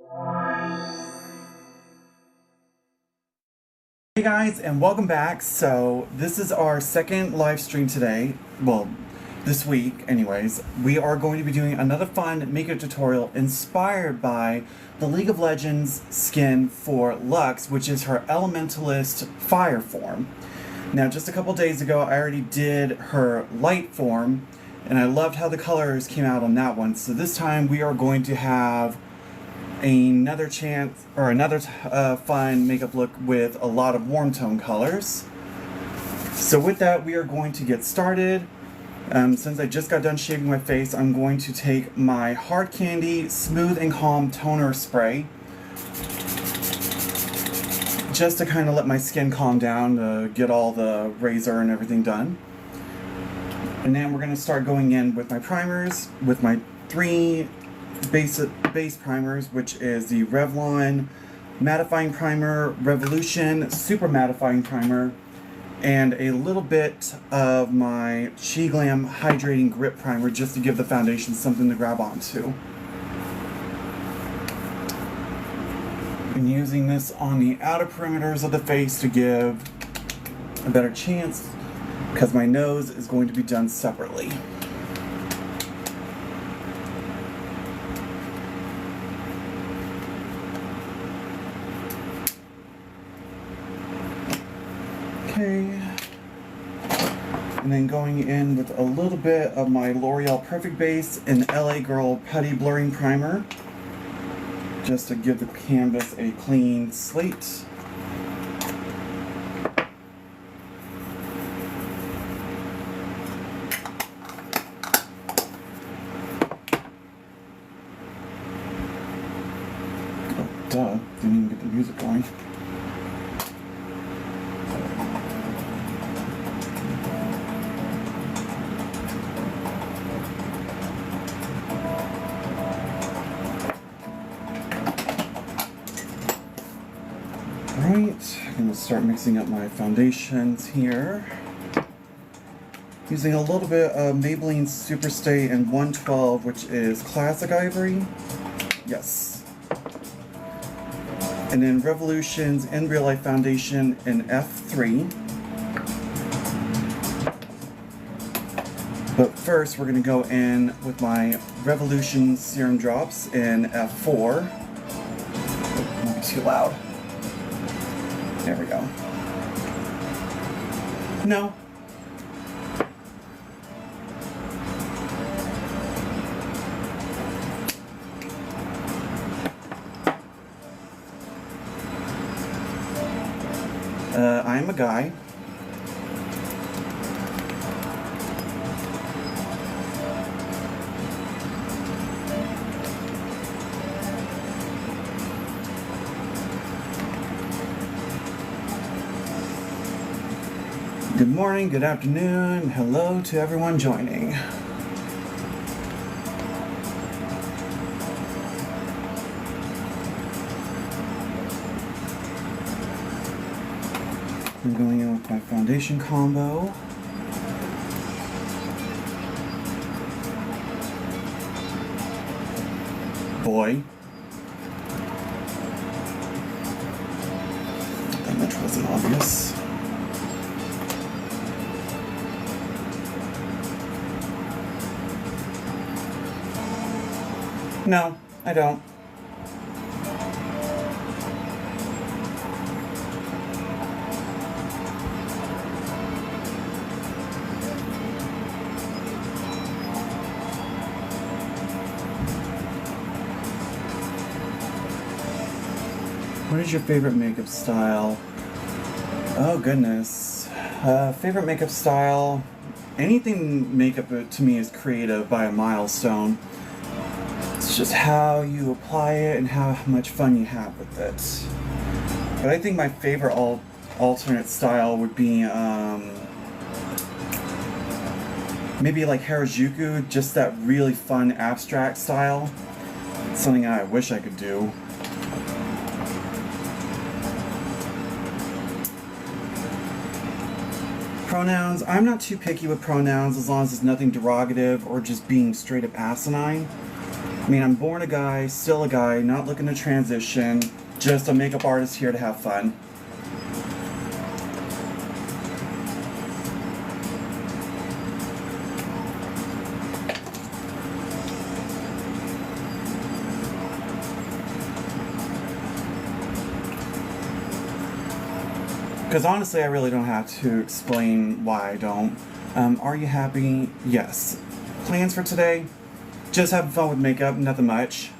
Hey guys, and welcome back. So this is our second live stream today. Well, this week anyways. We are going to be doing another fun makeup tutorial inspired by the League of Legends skin for Lux, which is her Elementalist Fire Form. Now, just a couple days ago, I already did her light form, and I loved how the colors came out on that one. So this time we are going to have another chance, or another fun makeup look with a lot of warm tone colors. So with that, we are going to get started. Since I just got done shaving my face, I'm going to take my Hard Candy Smooth and Calm Toner Spray, just to kind of let my skin calm down, to get all the razor and everything done. And then we're going to start going in with my primers, with my three base primers, which is the Revlon Mattifying Primer, Revolution Super Mattifying Primer, and a little bit of my She Glam Hydrating Grip Primer, just to give the foundation something to grab onto. I'm using this on the outer perimeters of the face to give a better chance, because my nose is going to be done separately. Okay, and then going in with a little bit of my L'Oreal Perfect Base and LA Girl Putty Blurring Primer, just to give the canvas a clean slate. Oh, duh, didn't even get the music going. Alright, I'm going to start mixing up my foundations here. Using a little bit of Maybelline Superstay in 112, which is Classic Ivory. Yes. And then Revolution's In Real Life Foundation in F3. But first, we're going to go in with my Revolution Serum Drops in F4. Oh, might be too loud. There we go. No. I'm a guy. Good morning, good afternoon, hello to everyone joining. I'm going in with my foundation combo. Boy. That much wasn't obvious. No, I don't. What is your favorite makeup style? Oh goodness. Favorite makeup style? Anything makeup to me is creative by a milestone. It's just how you apply it and how much fun you have with it. But I think my favorite alternate style would be maybe like Harajuku, just that really fun abstract style. It's something I wish I could do. Pronouns, I'm not too picky with pronouns as long as it's nothing derogative or just being straight up asinine. I mean, I'm born a guy, still a guy, not looking to transition, just a makeup artist here to have fun. Because honestly, I really don't have to explain why I don't. Are you happy? Yes. Plans for today? Just having fun with makeup, nothing much.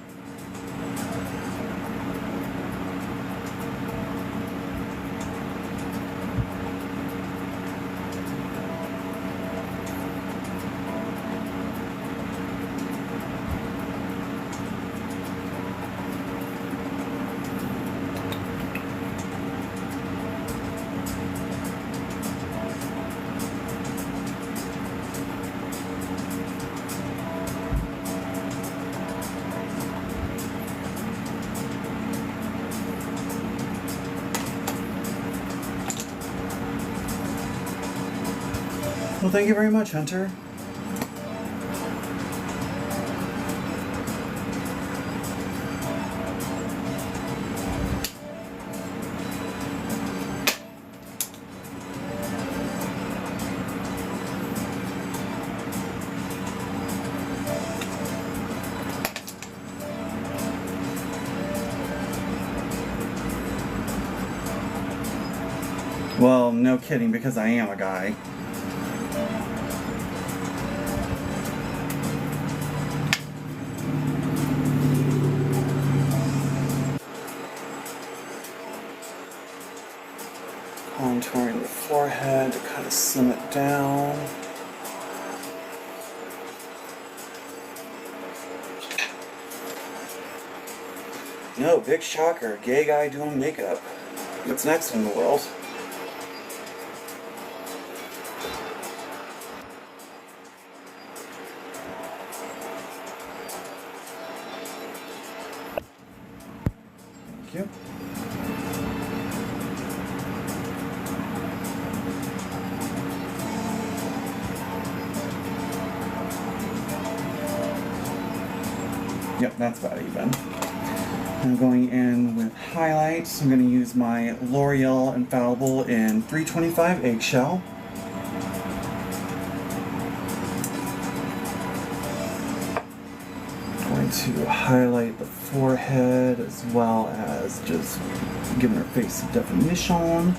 Well, thank you very much, Hunter. Well, no kidding, because I am a guy. Contouring the forehead to kind of slim it down. No, big shocker. Gay guy doing makeup. What's next in the world? Thank you. Yep, that's about even. I'm going in with highlights. I'm going to use my L'Oreal Infallible in 325 Eggshell. Going to highlight the forehead as well as just giving her face some definition.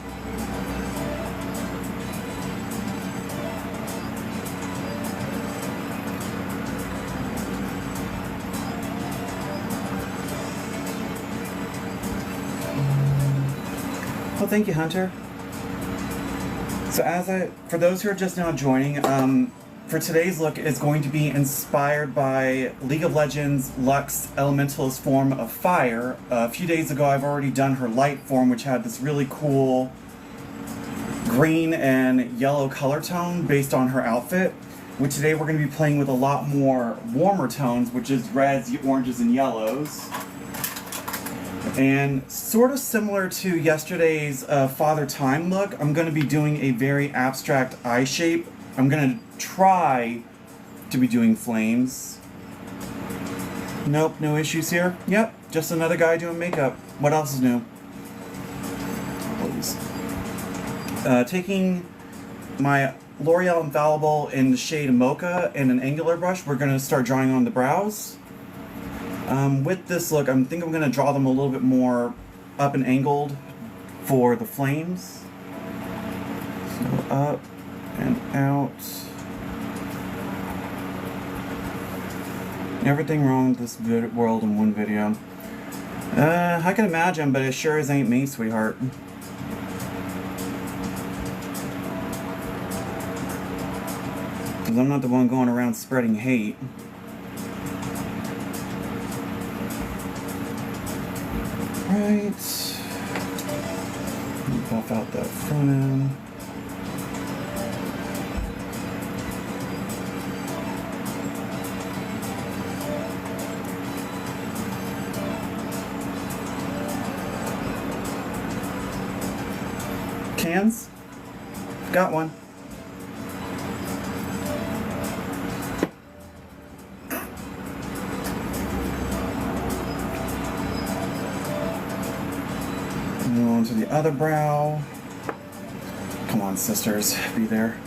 Well, thank you, Hunter. So for those who are just now joining, for today's look is going to be inspired by League of Legends Lux Elementalist Form of Fire. A few days ago, I've already done her light form, which had this really cool green and yellow color tone based on her outfit. Which today we're going to be playing with a lot more warmer tones, which is reds, oranges, and yellows. And sort of similar to yesterday's Father Time look, I'm going to be doing a very abstract eye shape. I'm going to try to be doing flames. Nope, no issues here. Yep, just another guy doing makeup. What else is new? Please. Taking my L'Oreal Infallible in the shade Mocha and an angular brush, we're going to start drawing on the brows. With this look, I think I'm going to draw them a little bit more up and angled for the flames. So up and out. Everything wrong with this world in one video. I can imagine, but it sure as ain't me, sweetheart. Because I'm not the one going around spreading hate. Right. Buff out that front end. Cans? Got one. Move on to the other brow. Come on, sisters, be there.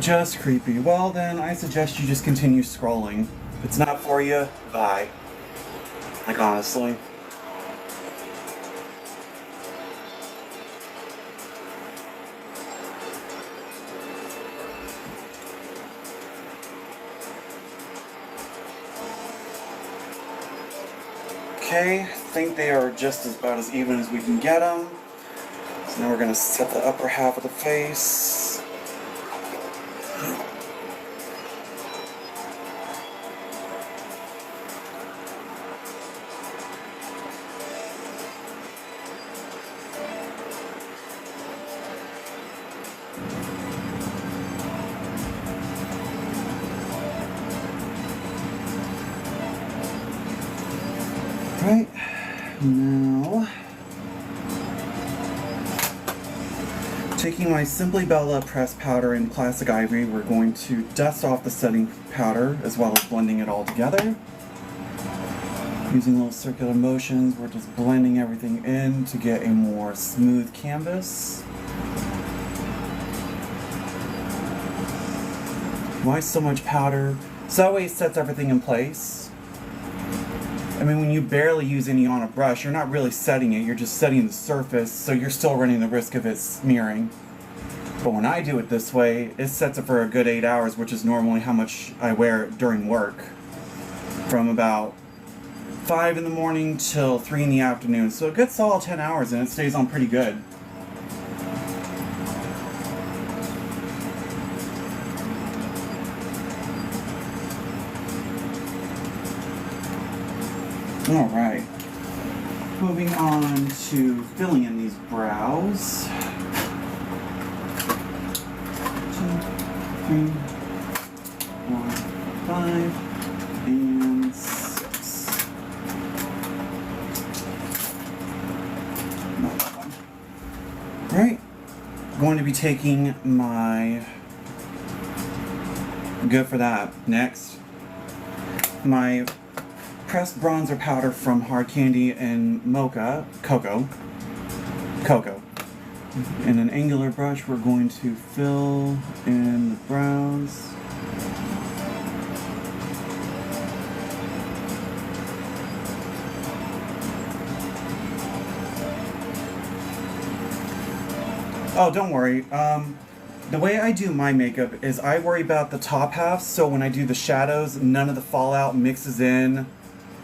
Just creepy. Well, then I suggest you just continue scrolling. If it's not for you, bye. Like, honestly. Okay, I think they are just about as even as we can get them. So now we're going to set the upper half of the face. Right, now, taking my Simply Bella pressed powder in Classic Ivory, we're going to dust off the setting powder as well as blending it all together. Using little circular motions, we're just blending everything in to get a more smooth canvas. Why so much powder? So that way it sets everything in place. I mean, when you barely use any on a brush, you're not really setting it, you're just setting the surface, so you're still running the risk of it smearing. But when I do it this way, it sets it for a good 8 hours, which is normally how much I wear it during work. From about 5 in the morning till 3 in the afternoon. So a good solid 10 hours and it stays on pretty good. Alright, moving on to filling in these brows. 2, 3, 4, 5, and 6. Another one. Alright, going to be taking my, good for that, next, my pressed bronzer powder from Hard Candy and Cocoa. In an angular brush, we're going to fill in the brows. Oh, don't worry. The way I do my makeup is I worry about the top half, so when I do the shadows, none of the fallout mixes in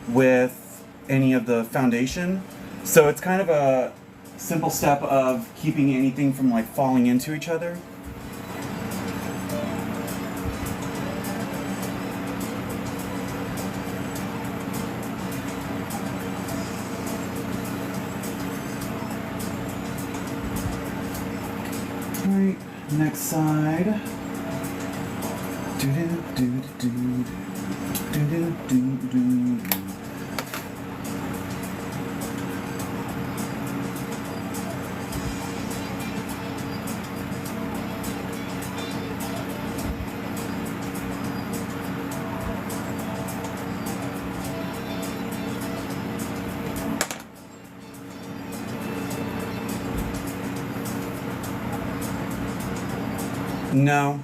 with any of the foundation. So it's kind of a simple step of keeping anything from like falling into each other. Alright, next side. Do do do do do do do do. No.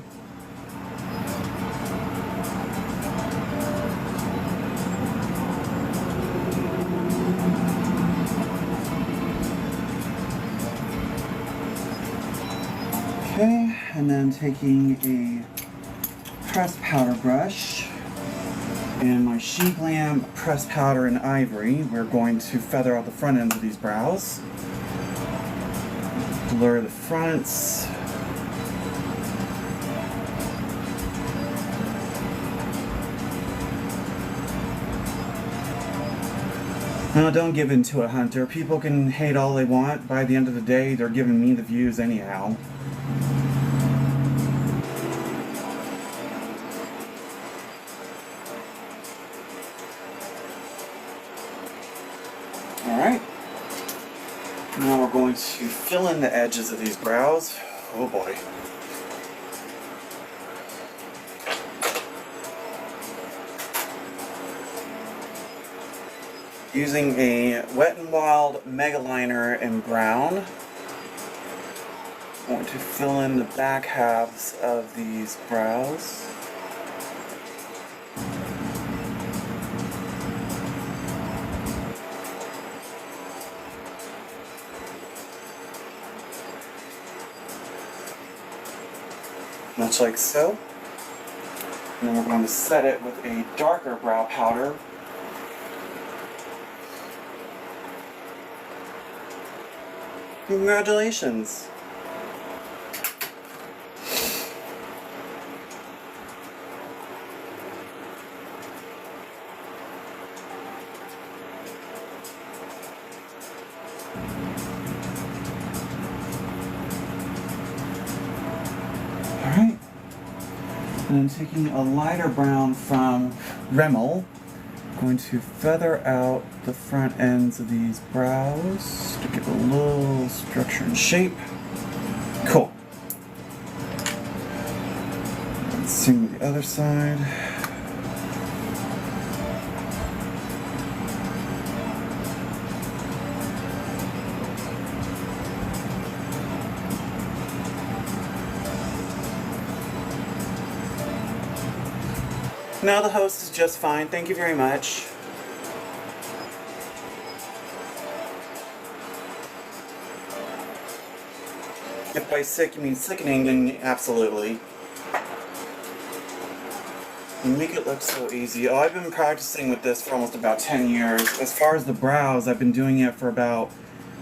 Okay, and then taking a pressed powder brush and my She Glam pressed powder in Ivory, we're going to feather out the front ends of these brows. Blur the fronts. No, don't give in to it, Hunter. People can hate all they want. By the end of the day, they're giving me the views anyhow. going to fill in the edges of these brows. Oh boy. Using a Wet n Wild Mega Liner in brown. I'm going to fill in the back halves of these brows. Much like so. And then we're going to set it with a darker brow powder. Congratulations! Alright. And I'm taking a lighter brown from Rimmel. I'm going to feather out the front ends of these brows to give a little structure and shape. Cool. Same with the other side. Now the host is just fine. Thank you very much. If by sick you mean sickening, then absolutely. You make it look so easy. Oh, I've been practicing with this for almost about 10 years. As far as the brows, I've been doing it for about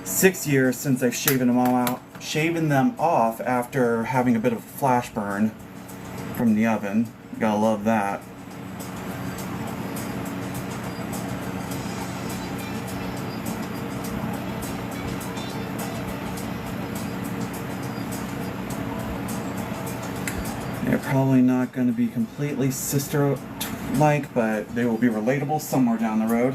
6 years since I've shaven them off after having a bit of a flash burn from the oven. Gotta love that. They're probably not going to be completely sister-like, but they will be relatable somewhere down the road.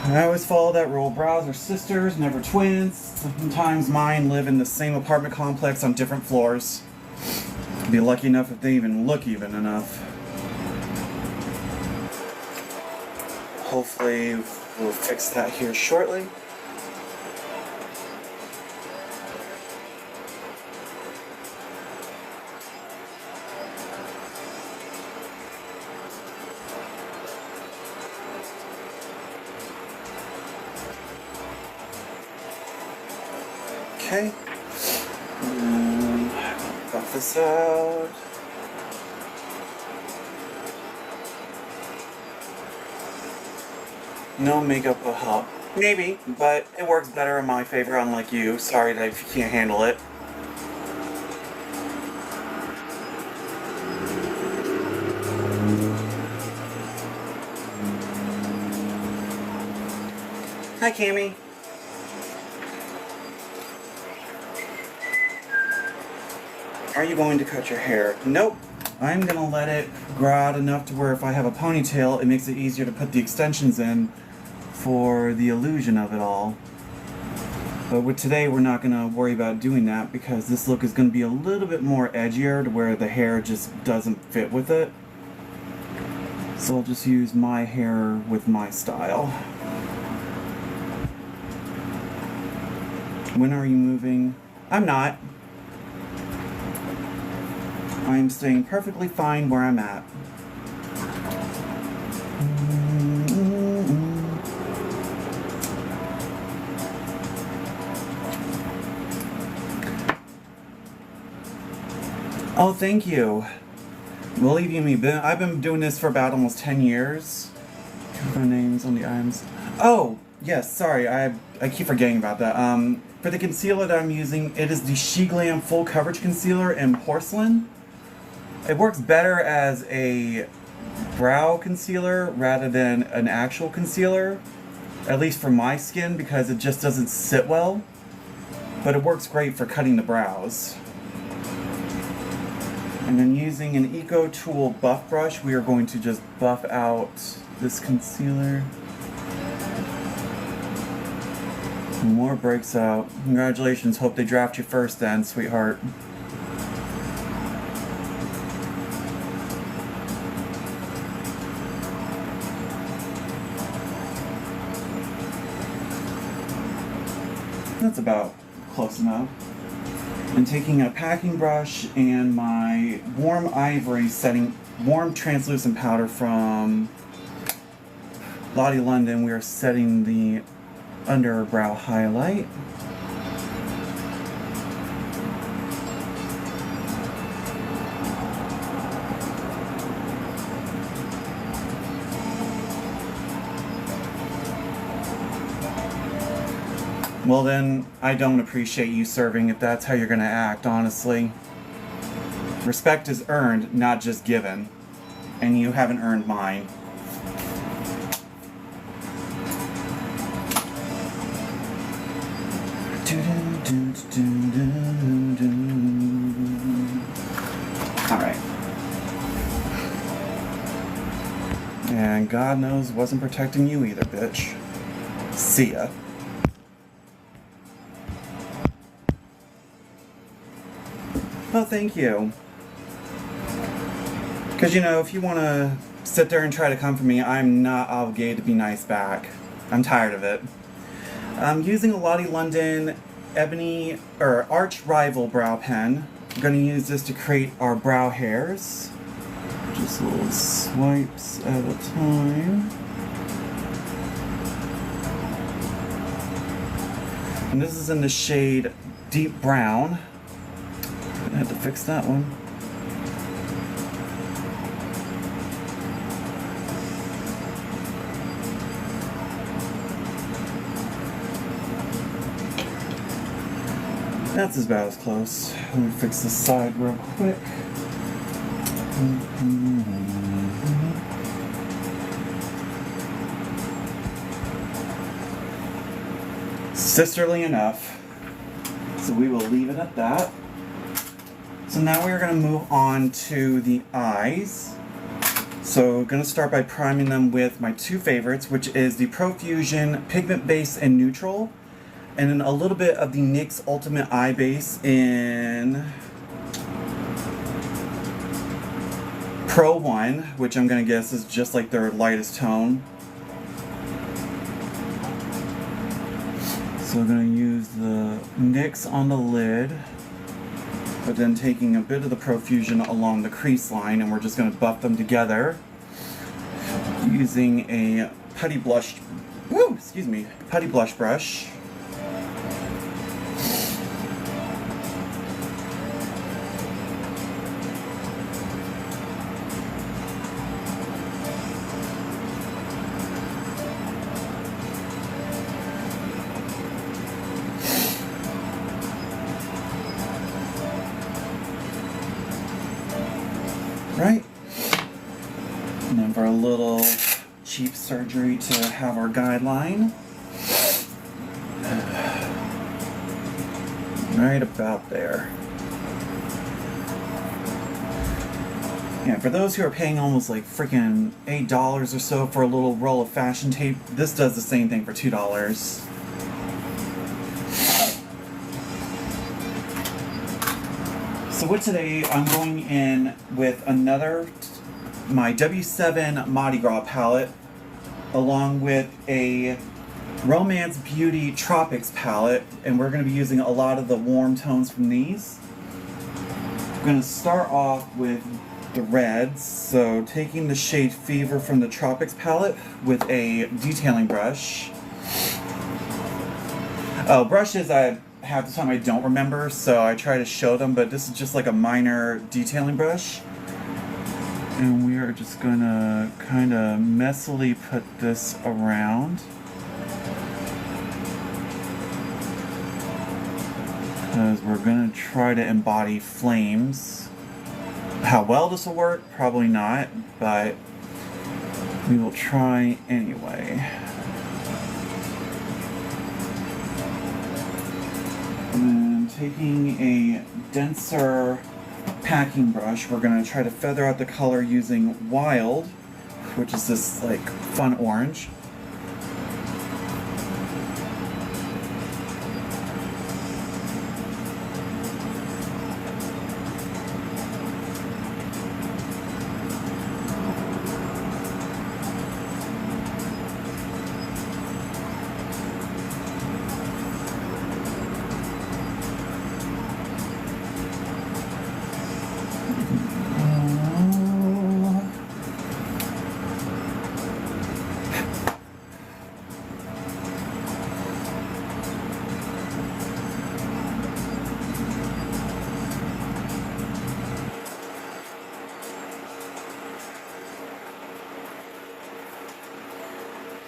I always follow that rule. Brows are sisters, never twins. Sometimes mine live in the same apartment complex on different floors. Be lucky enough if they even look even enough. Hopefully we'll fix that here shortly. Okay. Buff this out. No makeup will help. Maybe, but it works better in my favor, unlike you. Sorry that if you can't handle it. Hi, Cammy. Are you going to cut your hair? Nope. I'm gonna let it grow out enough to where if I have a ponytail, it makes it easier to put the extensions in for the illusion of it all. But with today, we're not gonna worry about doing that because this look is gonna be a little bit more edgier to where the hair just doesn't fit with it. So I'll just use my hair with my style. When are you moving? I'm not. I'm staying perfectly fine where I'm at. Oh, thank you. Believe you me, I've been doing this for about almost 10 years. The names on the items. Oh, yes, sorry, I keep forgetting about that. For the concealer that I'm using, it is the She Glam Full Coverage Concealer in Porcelain. It works better as a brow concealer rather than an actual concealer. At least for my skin, because it just doesn't sit well. But it works great for cutting the brows. And then using an Eco Tool buff brush, we are going to just buff out this concealer. More breaks out. Congratulations, hope they draft you first then, sweetheart. That's about close enough. And taking a packing brush and my warm ivory warm translucent powder from Lottie London, we are setting the underbrow highlight. Well then, I don't appreciate you serving if that's how you're gonna act, honestly. Respect is earned, not just given. And you haven't earned mine. Alright. And God knows wasn't protecting you either, bitch. See ya. Well, thank you. Because, you know, if you want to sit there and try to come for me, I'm not obligated to be nice back. I'm tired of it. I'm using a Lottie London Ebony, or Arch Rival brow pen. I'm going to use this to create our brow hairs. Just little swipes at a time. And this is in the shade Deep Brown. I had to fix that one. That's about as close. Let me fix this side real quick. Sisterly enough. So we will leave it at that. So now we're going to move on to the eyes. So we're going to start by priming them with my two favorites, which is the Profusion Pigment Base in Neutral, and then a little bit of the NYX Ultimate Eye Base in Pro 1, which I'm going to guess is just like their lightest tone. So we're going to use the NYX on the lid, but then taking a bit of the Profusion along the crease line, and we're just going to buff them together using a putty blush brush. Right? And then for a little cheap surgery to have our guideline. Right about there. Yeah, for those who are paying almost like freaking $8 or so for a little roll of fashion tape, this does the same thing for $2. So with today, I'm going in with my W7 Mardi Gras palette, along with a Romance Beauty Tropics palette, and we're going to be using a lot of the warm tones from these. I'm going to start off with the reds, so taking the shade Fever from the Tropics palette with a detailing brush. Brushes half the time I don't remember, so I try to show them, but this is just like a minor detailing brush. And we are just gonna kind of messily put this around. Because we're gonna try to embody flames. How well this will work? Probably not, but we will try anyway. taking a denser packing brush. We're going to try to feather out the color using Wild, which is this like fun orange.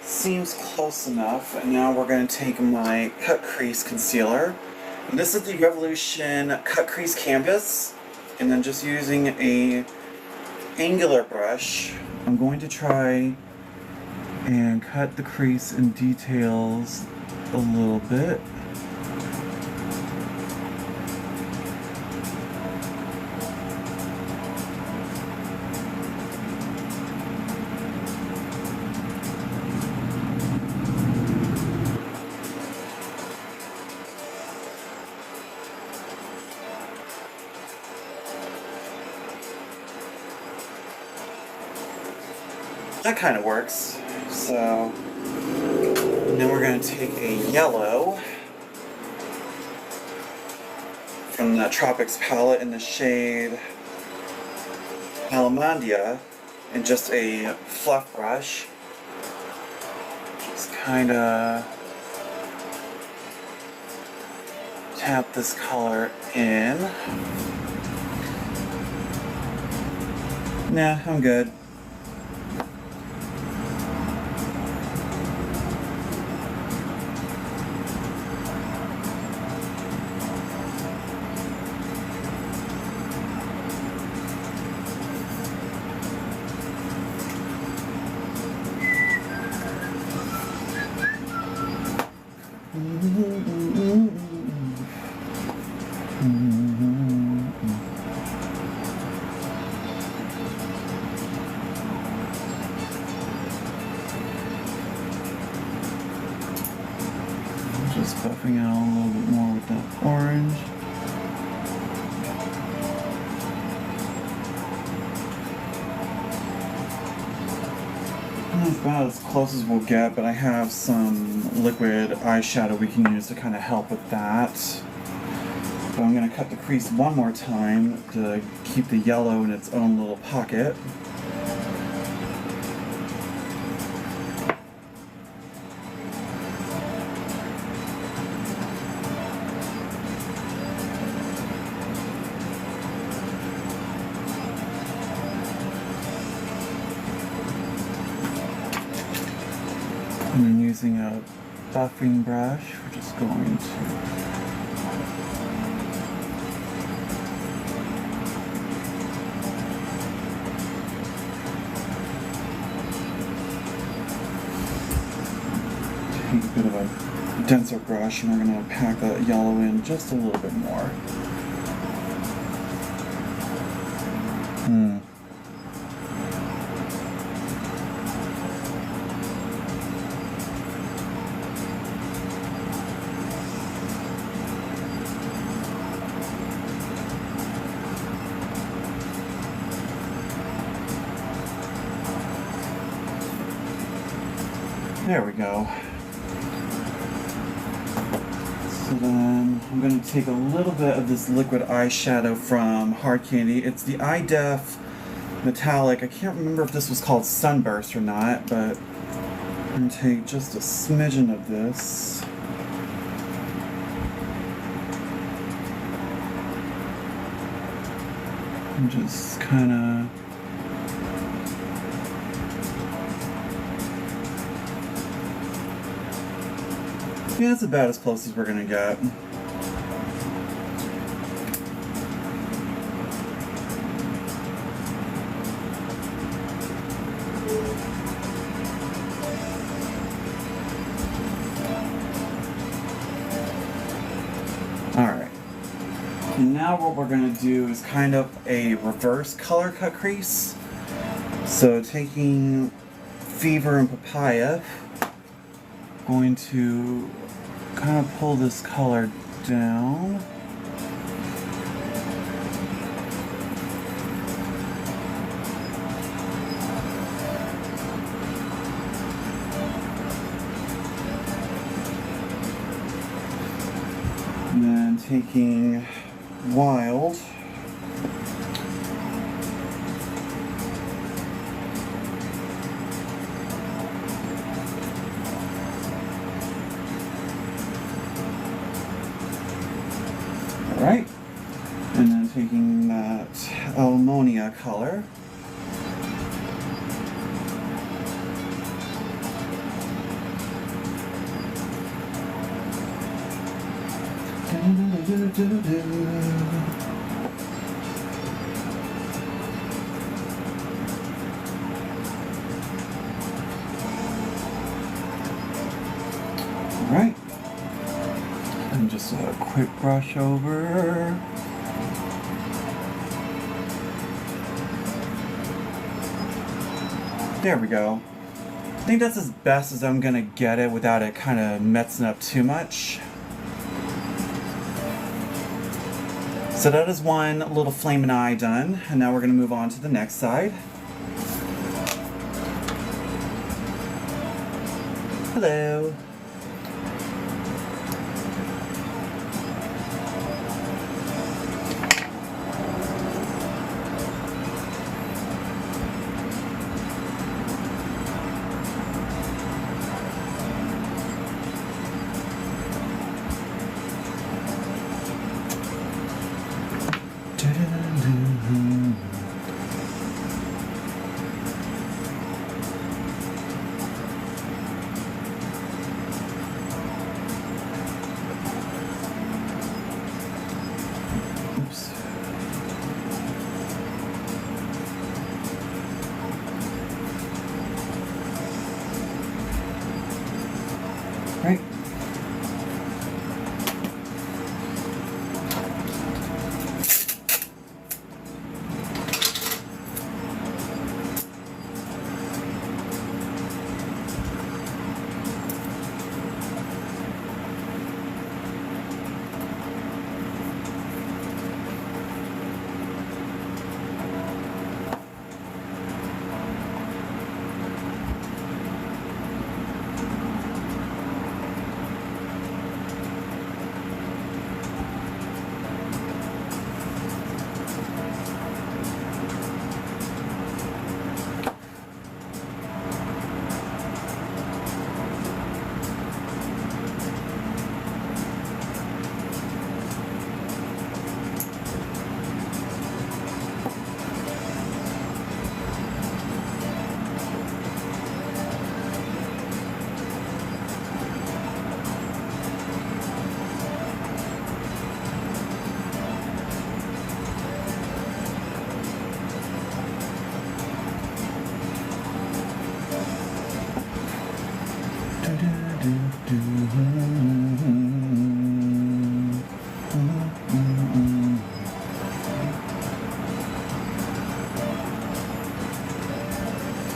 Seems close enough, and now we're going to take my cut crease concealer. And this is the Revolution cut crease canvas, and then just using a angular brush, I'm going to try and cut the crease in details a little bit. That kind of works. So now we're going to take a yellow from the Tropics palette in the shade Alamandia and just a fluff brush. Just kind of tap this color in. Nah, I'm good. Just buffing out a little bit more with that orange. That's about as close as we'll get, but I have some liquid eyeshadow we can use to kind of help with that. So I'm going to cut the crease one more time to keep the yellow in its own little pocket. And then using a buffing brush, we're just going to take a bit of a denser brush and we're going to pack that yellow in just a little bit more. There we go. So then I'm going to take a little bit of this liquid eyeshadow from Hard Candy. It's the Eye Def Metallic. I can't remember if this was called Sunburst or not, but I'm going to take just a smidgen of this. And just kind of yeah, that's about as close as we're gonna get. Alright. now what we're going to do is kind of a reverse color cut crease. So taking Fever and Papaya, going to kind of pull this color down. And then taking Wild. Alright. And then taking that Ammonia color. Alright. And just a quick brush over. There we go. I think that's as best as I'm gonna get it without it kind of messing up too much. So that is one little flamin' eye done, and now we're gonna move on to the next side. Hello. Oops. Right.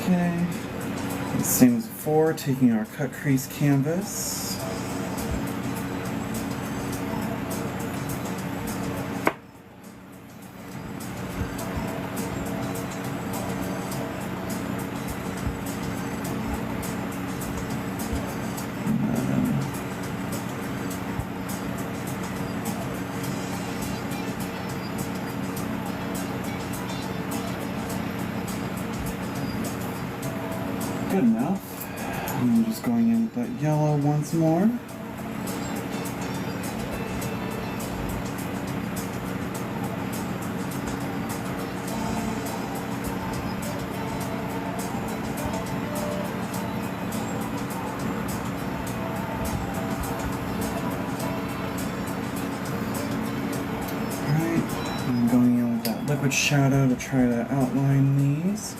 Okay, same as before, taking our cut crease canvas. Good enough. I'm just going in with that yellow once more. Alright, I'm going in with that liquid shadow to try to outline these.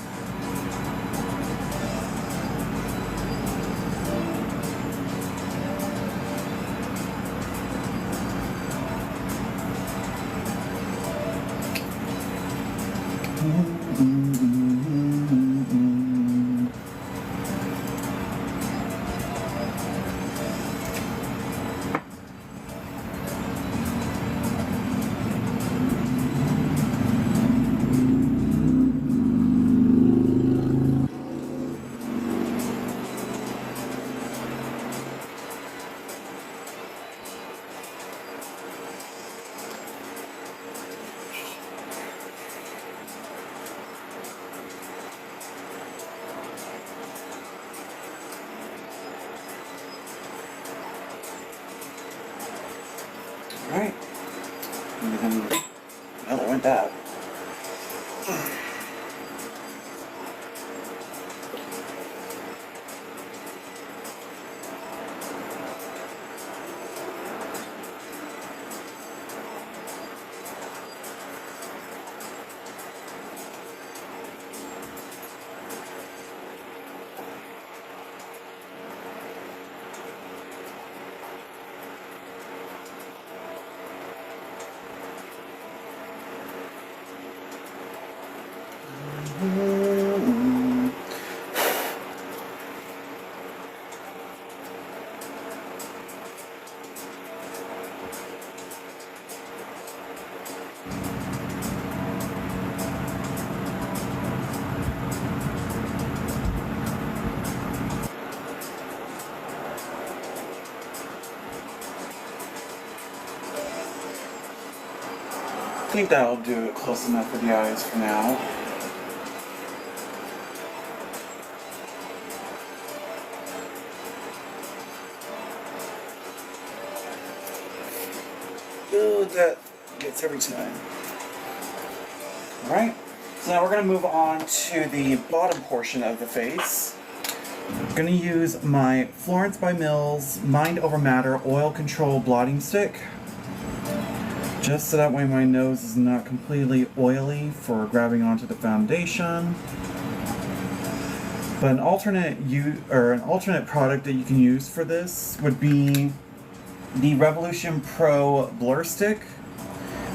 Alright. Well, it went that. I think that'll do it close enough for the eyes for now. Ooh, that gets every time. Alright, so now we're going to move on to the bottom portion of the face. I'm going to use my Florence by Mills Mind Over Matter Oil Control Blotting Stick. Just so that way my nose is not completely oily for grabbing onto the foundation. But an alternate product that you can use for this would be the Revolution Pro Blur Stick,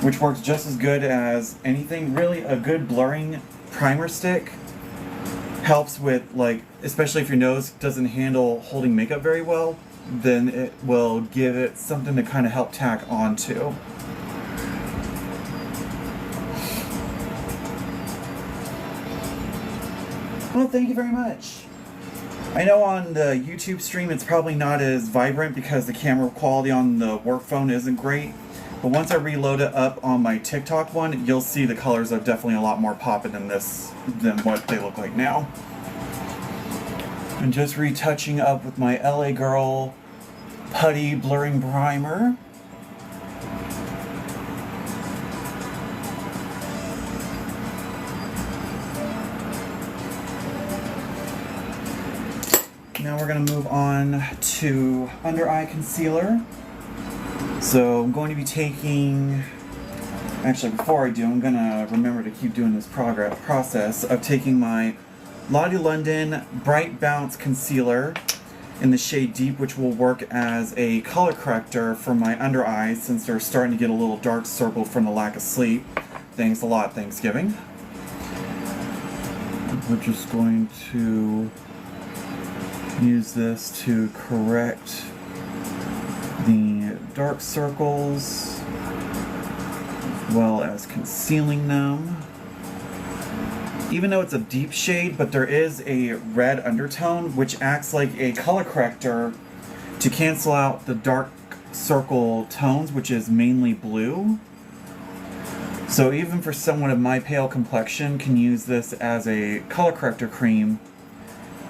which works just as good as anything. Really, a good blurring primer stick helps with, like, especially if your nose doesn't handle holding makeup very well, then it will give it something to kind of help tack onto. Well, thank you very much. I know on the YouTube stream it's probably not as vibrant because the camera quality on the work phone isn't great, but once I reload it up on my TikTok one, you'll see the colors are definitely a lot more popping than what they look like now. I'm just retouching up with my LA Girl Putty Blurring Primer. Now we're going to move on to under eye concealer. So I'm going to be taking, actually before I do, I'm going to remember to keep doing this process of taking my Lottie London Bright Bounce Concealer in the shade Deep, which will work as a color corrector for my under eyes since they're starting to get a little dark circled from the lack of sleep. Thanks a lot, Thanksgiving. We're just going to use this to correct the dark circles as well as concealing them. Even though it's a deep shade, but there is a red undertone which acts like a color corrector to cancel out the dark circle tones, which is mainly blue. So even for someone of my pale complexion can use this as a color corrector cream.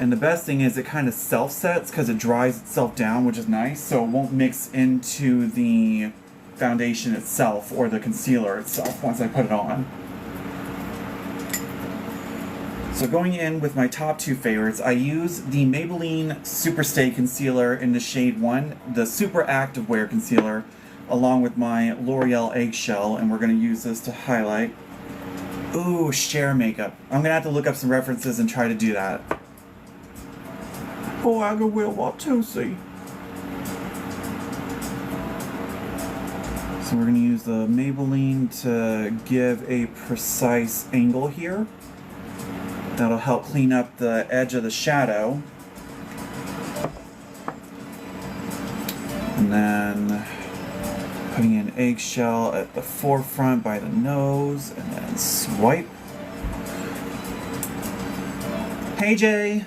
And the best thing is it kind of self-sets because it dries itself down, which is nice, so it won't mix into the foundation itself or the concealer itself once I put it on. So going in with my top two favorites, I use the Maybelline Super Stay Concealer in the shade 1, the Super Active Wear Concealer, along with my L'Oreal Eggshell, and we're going to use this to highlight. Ooh, Cher makeup. I'm going to have to look up some references and try to do that. Oh, I will want to see. So So we're going to use the Maybelline to give a precise angle here. That'll help clean up the edge of the shadow. And then putting an eggshell at the forefront by the nose, and then swipe. Hey Jay!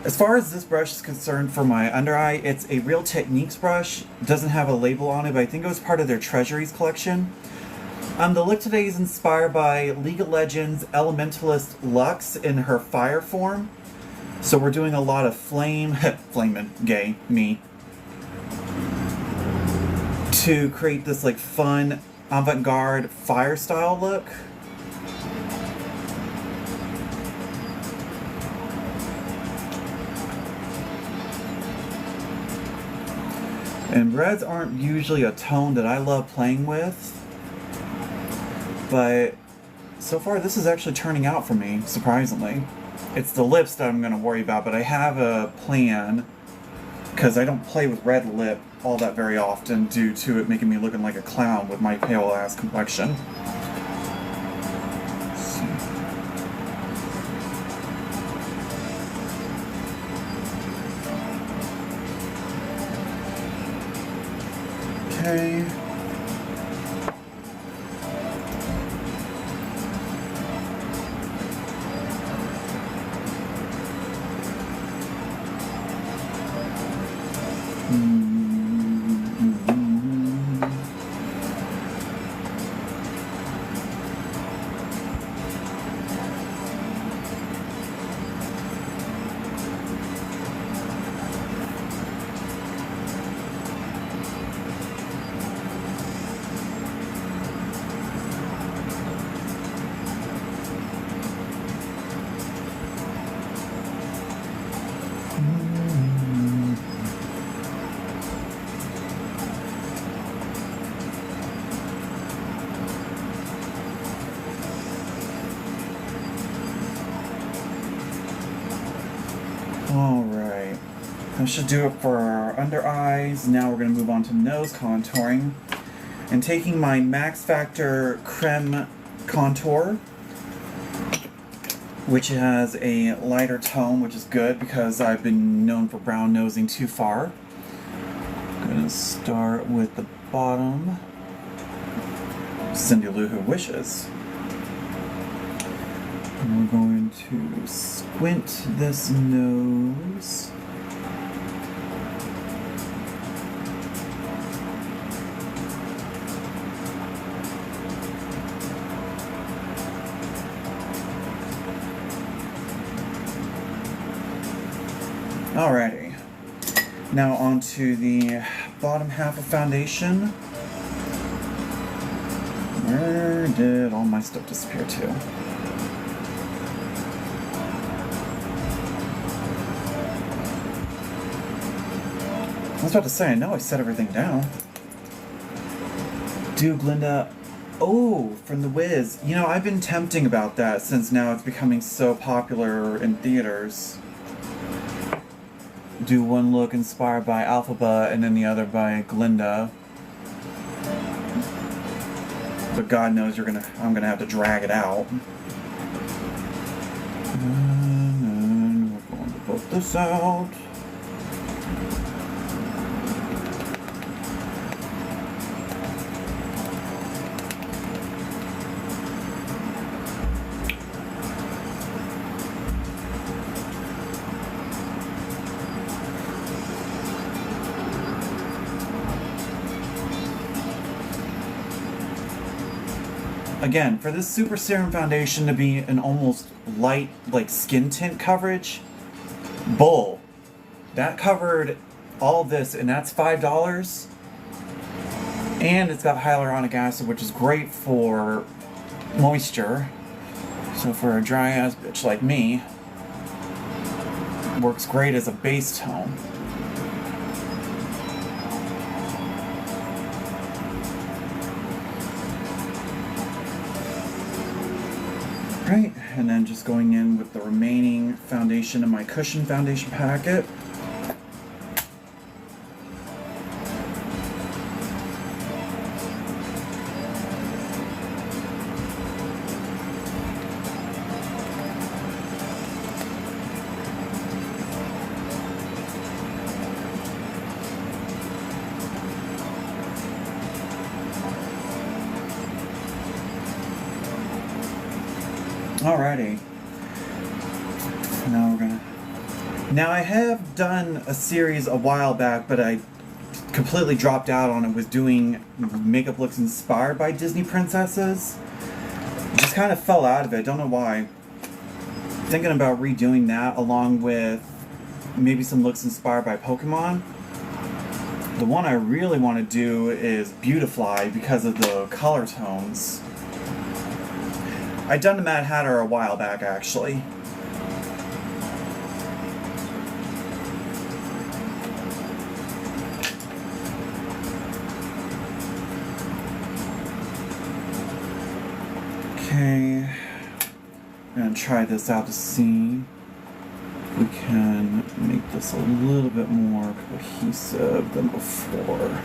As far as this brush is concerned for my under eye, it's a Real Techniques brush. It doesn't have a label on it, but I think it was part of their Treasuries collection. The look today is inspired by League of Legends Elementalist Lux in her Fire Form. So we're doing a lot of flaming, gay, me, to create this like fun avant-garde fire style look. And reds aren't usually a tone that I love playing with, but so far this is actually turning out for me, surprisingly. It's the lips that I'm going to worry about, but I have a plan, because I don't play with red lip all that very often due to it making me looking like a clown with my pale ass complexion. Okay. Alright, that should do it for our under eyes. Now we're going to move on to nose contouring. And taking my Max Factor Creme Contour, which has a lighter tone, which is good because I've been known for brown nosing too far. I'm going to start with the bottom. Cindy Lou Who Wishes. And we're going to squint this nose. Alrighty. Now onto the bottom half of foundation. Where did all my stuff disappear to? I was about to say, I know I set everything down. Do Glinda. Oh, from The Wiz. You know, I've been tempting about that since now it's becoming so popular in theaters. Do one look inspired by Alphaba and then the other by Glinda. But God knows I'm gonna have to drag it out. And then we're going to put this out. Again, for this Super Serum Foundation to be an almost light, like skin tint coverage, bull. That covered all of this, and that's $5. And it's got hyaluronic acid, which is great for moisture. So for a dry ass bitch like me, works great as a base tone. Right, and then just going in with the remaining foundation in my cushion foundation packet. Alrighty. Now I have done a series a while back, but I completely dropped out on it, was doing makeup looks inspired by Disney princesses. Just kind of fell out of it, don't know why. Thinking about redoing that along with maybe some looks inspired by Pokemon. The one I really want to do is Beautifly because of the color tones. I'd done the Mad Hatter a while back, actually. Okay, I'm gonna try this out to see if we can make this a little bit more cohesive than before.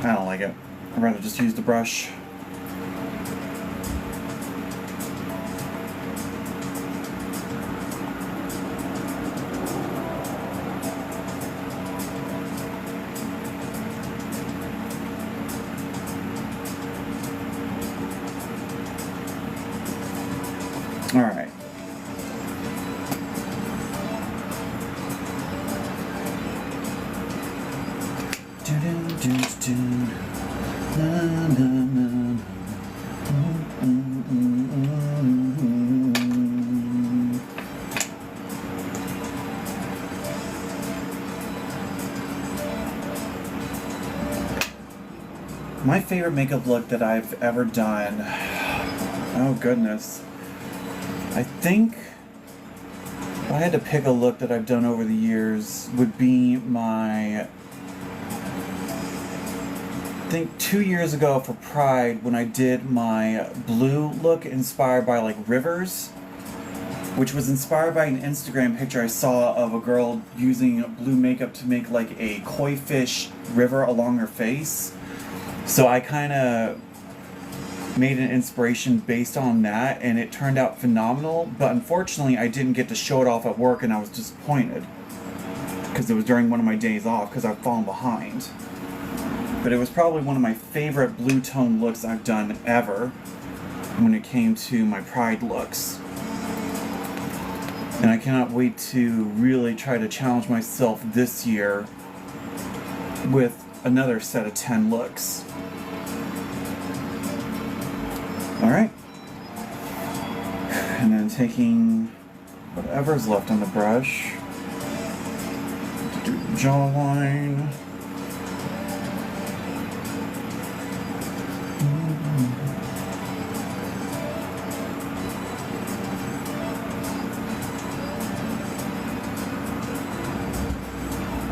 I don't like it. I'd rather just use the brush. All right. My favorite makeup look that I've ever done, oh goodness, I think if I had to pick a look that I've done over the years would be I think 2 years ago for Pride when I did my blue look inspired by like rivers, which was inspired by an Instagram picture I saw of a girl using blue makeup to make like a koi fish river along her face. So I kind of made an inspiration based on that, and it turned out phenomenal, but unfortunately I didn't get to show it off at work, and I was disappointed because it was during one of my days off because I've fallen behind. But it was probably one of my favorite blue tone looks I've done ever when it came to my Pride looks. And I cannot wait to really try to challenge myself this year with another set of 10 looks. Alright. And then taking whatever's left on the brush to do the jawline.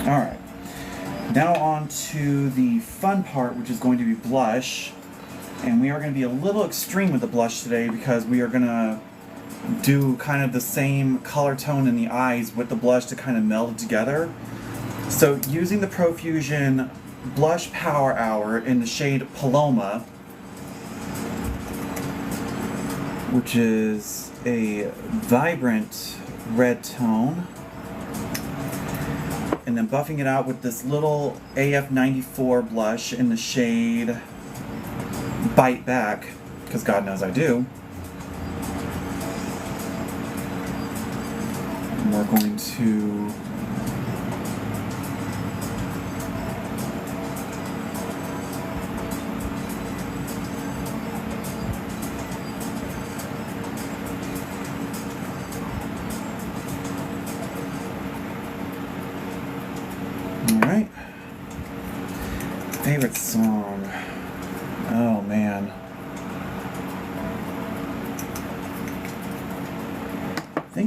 Alright. Now on to the fun part, which is going to be blush. And we are going to be a little extreme with the blush today because we are going to do kind of the same color tone in the eyes with the blush to kind of meld it together. So using the Profusion Blush Power Hour in the shade Paloma, which is a vibrant red tone, and then buffing it out with this little AF94 blush in the shade Bite Back, because God knows I do. And we're going to Alright. Favorite song. Oh man.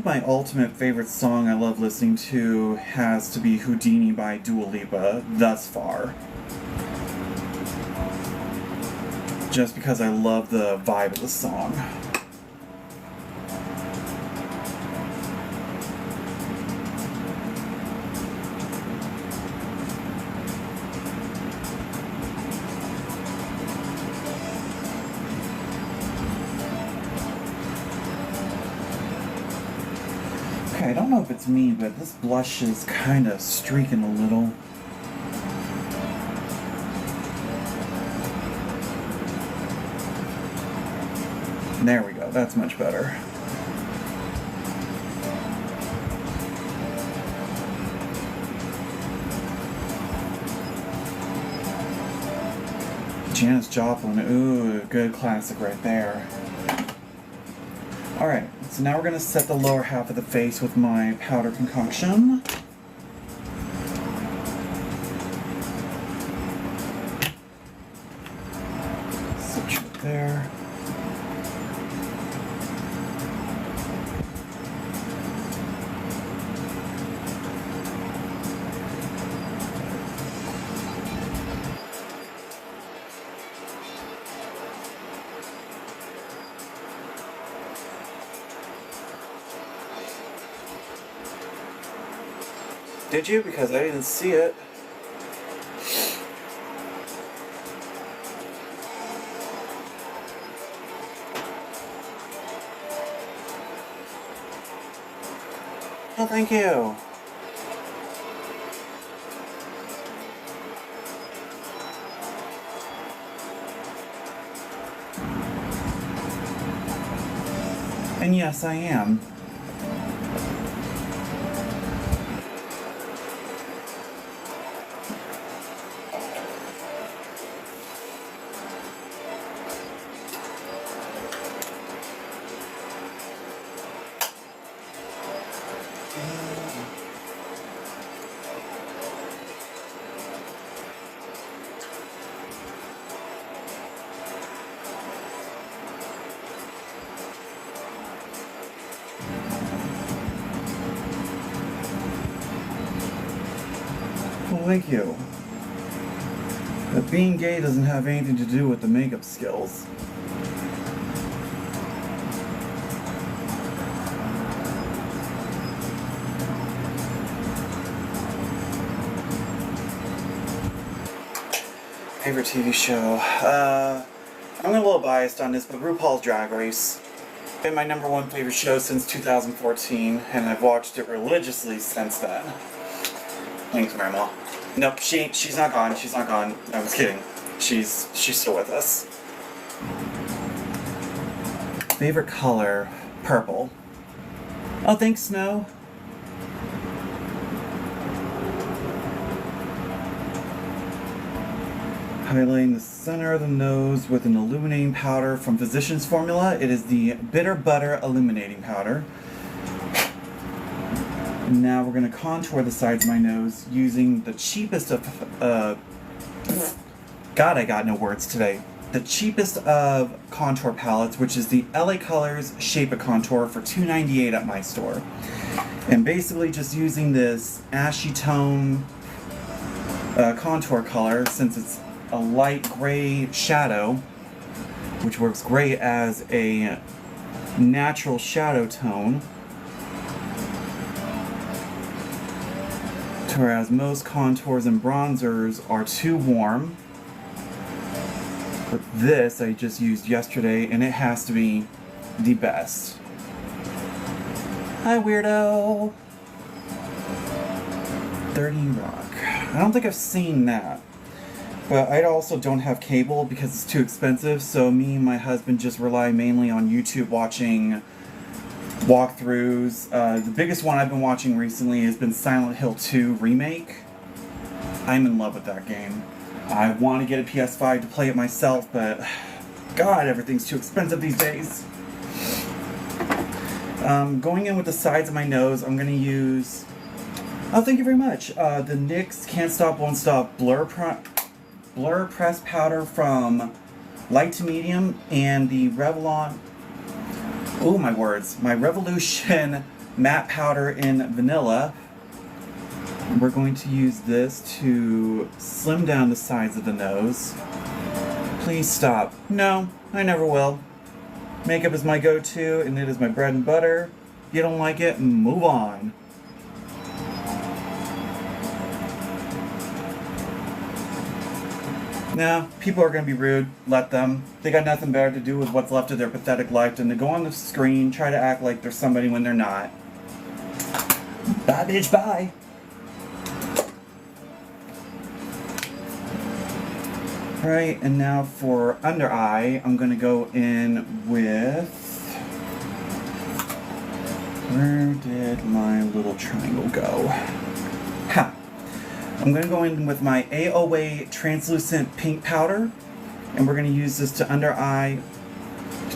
think my ultimate favorite song I love listening to has to be Houdini by Dua Lipa thus far. Just because I love the vibe of the song. Okay, I don't know if it's me, but this blush is kind of streaking a little. There we go, that's much better. Janis Joplin, ooh, good classic right there. Alright, so now we're going to set the lower half of the face with my powder concoction. Switch it there. Did you? Because I didn't see it. Oh, thank you. And yes, I am. Well, thank you. But being gay doesn't have anything to do with the makeup skills. Favorite TV show? I'm a little biased on this, but RuPaul's Drag Race. Been my #1 favorite show since 2014, and I've watched it religiously since then. Thanks, Grandma. Nope, she's not gone. She's not gone. I was kidding. She's still with us. Favorite color? Purple. Oh, thanks, Snow. Highlighting the center of the nose with an illuminating powder from Physicians Formula. It is the Bitter Butter Illuminating Powder. And now we're going to contour the sides of my nose using the cheapest of... God, I got no words today. The cheapest of contour palettes, which is the LA Colors Shape of Contour for $2.98 at my store. And basically just using this ashy tone contour color, since it's a light gray shadow, which works great as a natural shadow tone. Whereas most contours and bronzers are too warm. But this I just used yesterday, and it has to be the best. Hi, weirdo! 30 Rock. I don't think I've seen that. But I also don't have cable because it's too expensive, so me and my husband just rely mainly on YouTube watching walkthroughs. The biggest one I've been watching recently has been Silent Hill 2 Remake. I'm in love with that game. I want to get a PS5 to play it myself, but God, everything's too expensive these days. Going in with the sides of my nose, I'm going to use... Oh, thank you very much. The NYX Can't Stop Won't Stop Blur Press Powder from Light to Medium, and the Revlon... Oh, my words. My Revolution matte powder in vanilla. We're going to use this to slim down the sides of the nose. Please stop. No, I never will. Makeup is my go-to and it is my bread and butter. If you don't like it, move on. Now, people are going to be rude. Let them. They got nothing better to do with what's left of their pathetic life than to go on the screen, try to act like they're somebody when they're not. Bye, bitch, bye. Alright, and now for under eye, I'm going to go in with... Where did my little triangle go? Ha! I'm going to go in with my AOA translucent pink powder, and we're going to use this to under eye,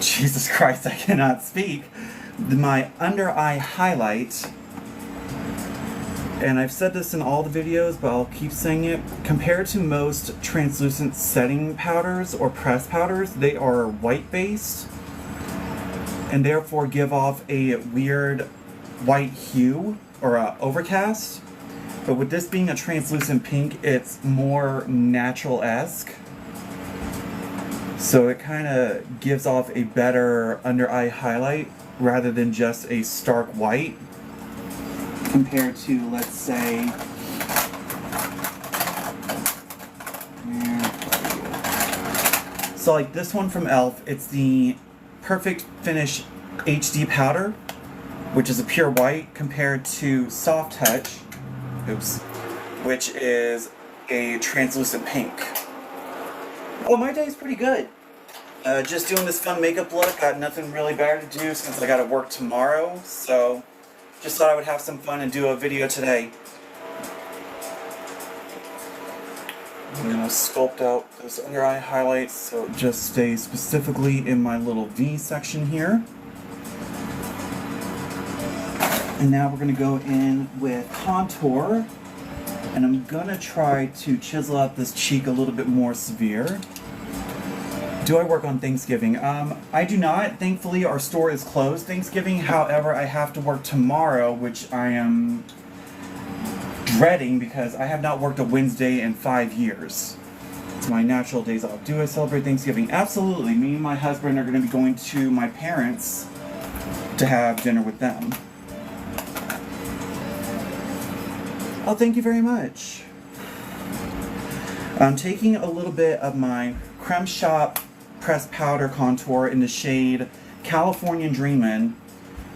Jesus Christ, I cannot speak, my under eye highlight. And I've said this in all the videos, but I'll keep saying it. Compared to most translucent setting powders or pressed powders, they are white based and therefore give off a weird white hue or overcast. But with this being a translucent pink, it's more natural-esque. So it kind of gives off a better under-eye highlight rather than just a stark white. Compared to, let's say... So like this one from e.l.f., it's the Perfect Finish HD powder, which is a pure white, compared to Soft Touch, which is a translucent pink. Well, my day is pretty good. Just doing this fun makeup look. Got nothing really better to do since I gotta work tomorrow, so just thought I would have some fun and do a video today. I'm gonna sculpt out those under eye highlights so it just stays specifically in my little V section here. And now we're going to go in with contour, and I'm going to try to chisel out this cheek a little bit more severe. Do I work on Thanksgiving? I do not. Thankfully, our store is closed Thanksgiving. However, I have to work tomorrow, which I am dreading because I have not worked a Wednesday in 5 years. It's my natural days off. Do I celebrate Thanksgiving? Absolutely. Me and my husband are going to be going to my parents to have dinner with them. Oh, thank you very much. I'm taking a little bit of my Creme Shop pressed powder contour in the shade Californian Dreamin',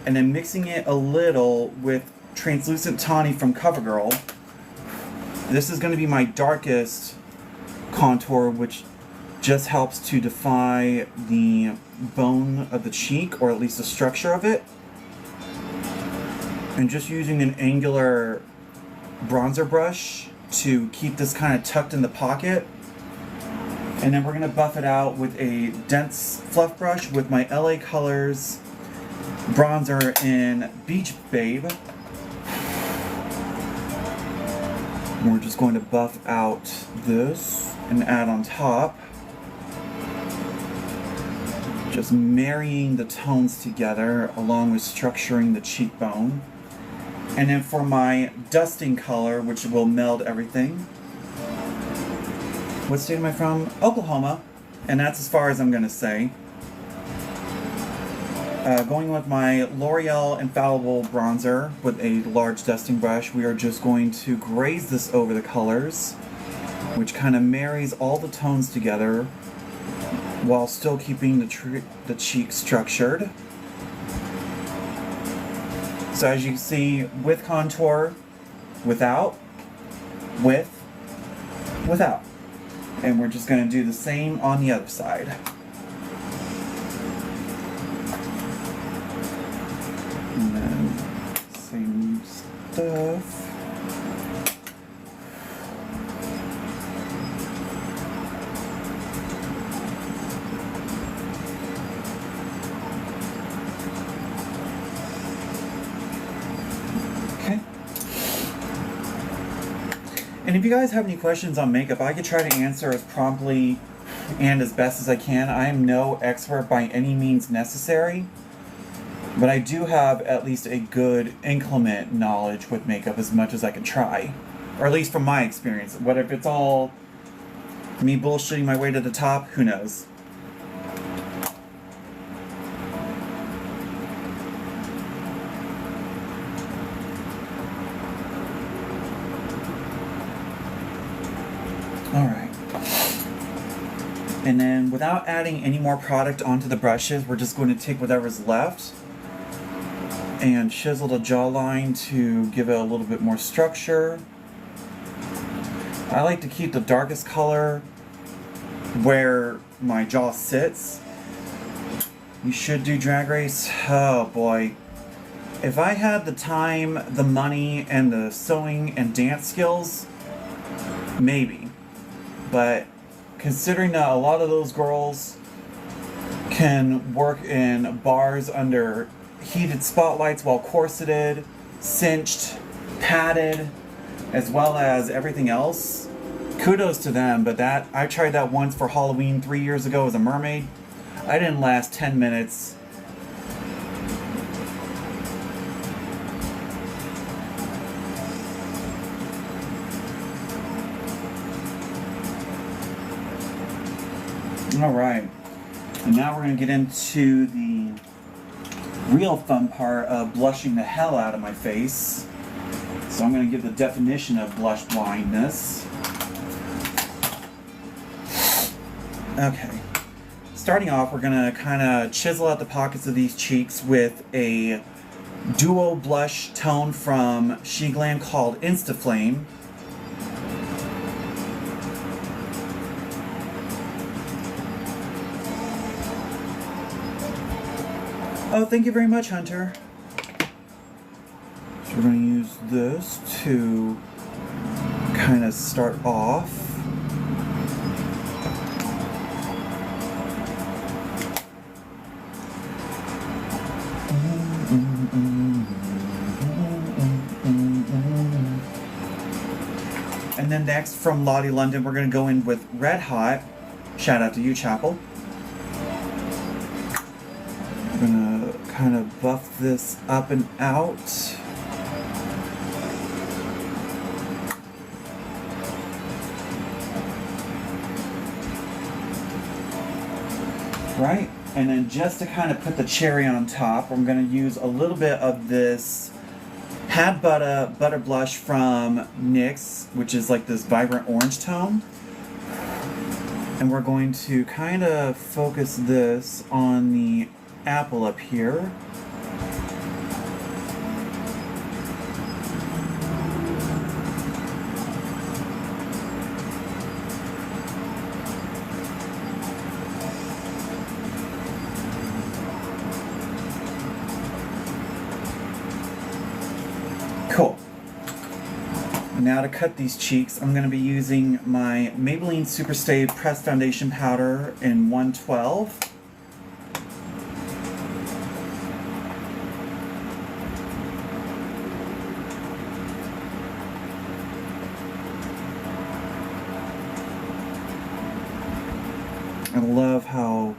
and then mixing it a little with translucent tawny from CoverGirl. This is going to be my darkest contour, which just helps to define the bone of the cheek, or at least the structure of it. And just using an angular bronzer brush to keep this kind of tucked in the pocket. And then we're going to buff it out with a dense fluff brush with my LA Colors bronzer in Beach Babe. And we're just going to buff out this and add on top. Just marrying the tones together along with structuring the cheekbone. And then for my dusting color, which will meld everything. What state am I from? Oklahoma. And that's as far as I'm going to say. Going with my L'Oreal Infallible Bronzer with a large dusting brush, we are just going to graze this over the colors, which kind of marries all the tones together while still keeping the cheek structured. So as you can see, with contour, without, with, without. And we're just going to do the same on the other side. And then, same stuff. And if you guys have any questions on makeup, I could try to answer as promptly and as best as I can. I am no expert by any means necessary. But I do have at least a good inclement knowledge with makeup as much as I can try. Or at least from my experience. What if it's all me bullshitting my way to the top? Who knows? Alright. And then without adding any more product onto the brushes, we're just going to take whatever's left and chisel the jawline to give it a little bit more structure. I like to keep the darkest color where my jaw sits. You should do Drag Race. Oh boy. If I had the time, the money, and the sewing and dance skills, maybe. But considering that a lot of those girls can work in bars under heated spotlights while corseted, cinched, padded, as well as everything else, kudos to them. But that, I tried that once for Halloween 3 years ago as a mermaid. I didn't last 10 minutes. Alright, and now we're going to get into the real fun part of blushing the hell out of my face. So I'm going to give the definition of blush blindness. Okay, starting off, we're going to kind of chisel out the pockets of these cheeks with a duo blush tone from SheGlam called Instaflame. Oh, thank you very much, Hunter. So we're going to use this to kind of start off. And then next from Lottie London, we're going to go in with Red Hot. Shout out to you, Chapel. We're going to kind of buff this up and out. Right? And then just to kind of put the cherry on top, I'm going to use a little bit of this Had Butter Blush from NYX, which is like this vibrant orange tone. And we're going to kind of focus this on the apple up here. Cool. Now to cut these cheeks, I'm going to be using my Maybelline Superstay Pressed Foundation Powder in 112. I love how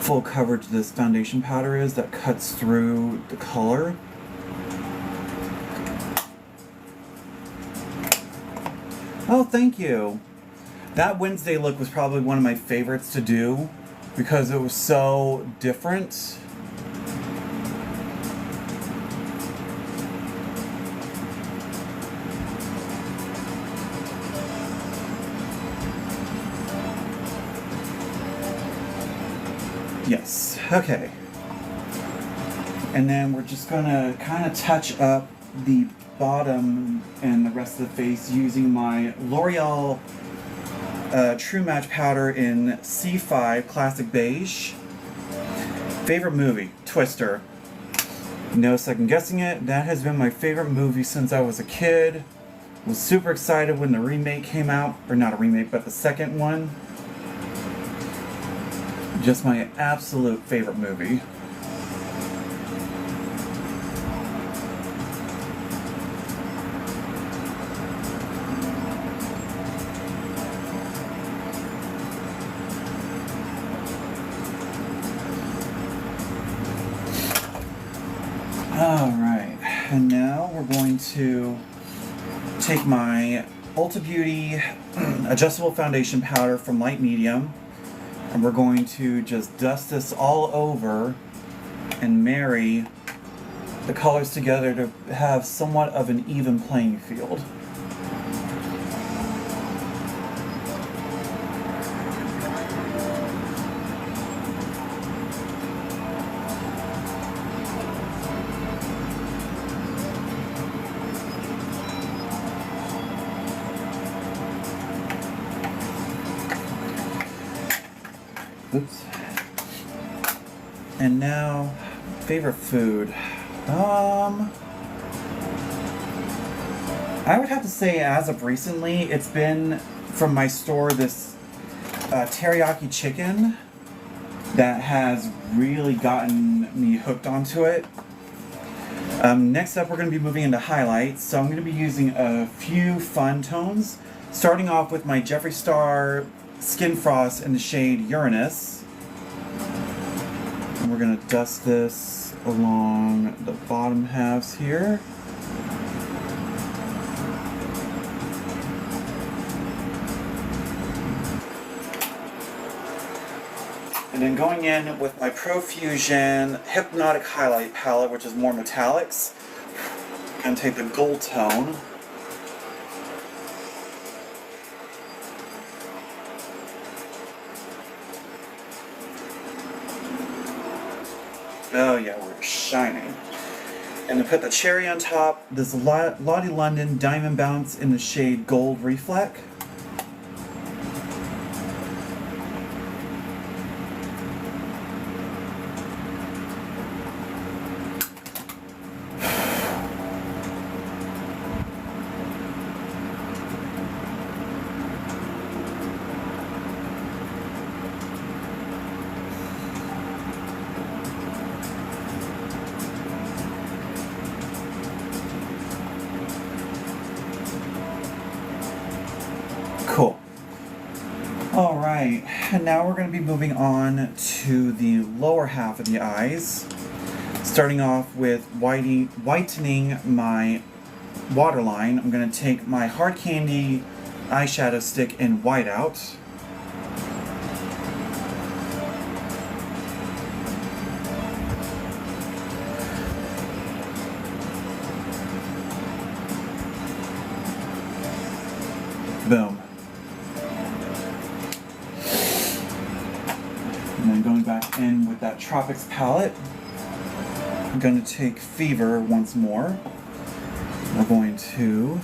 full coverage this foundation powder is that cuts through the color. Oh, thank you. That Wednesday look was probably one of my favorites to do because it was so different. Yes, okay. And then we're just gonna kind of touch up the bottom and the rest of the face using my L'Oreal True Match powder in C5 Classic Beige. Favorite movie? Twister. No second guessing it. That has been my favorite movie since I was a kid. Was super excited when the remake came out, or not a remake, but the second one. Just my absolute favorite movie. we're going to take my Ulta Beauty adjustable foundation powder from light medium, and we're going to just dust this all over and marry the colors together to have somewhat of an even playing field. Oops. And now, favorite food. I would have to say, as of recently, it's been from my store this teriyaki chicken that has really gotten me hooked onto it. Next up, we're going to be moving into highlights. So I'm going to be using a few fun tones, starting off with my Jeffree Star Skin Frost in the shade Uranus. And we're going to dust this along the bottom halves here. And then going in with my Profusion Hypnotic Highlight Palette, which is more metallics. I'm going to take the gold tone. Oh yeah, we're shining. And to put the cherry on top, this Lottie London Diamond Bounce in the shade Gold Reflect. Cool. Alright, and now we're going to be moving on to the lower half of the eyes. Starting off with whitening my waterline. I'm going to take my Hard Candy eyeshadow stick in Whiteout. Boom. And then going back in with that Tropics palette, I'm going to take Fever once more. We're going to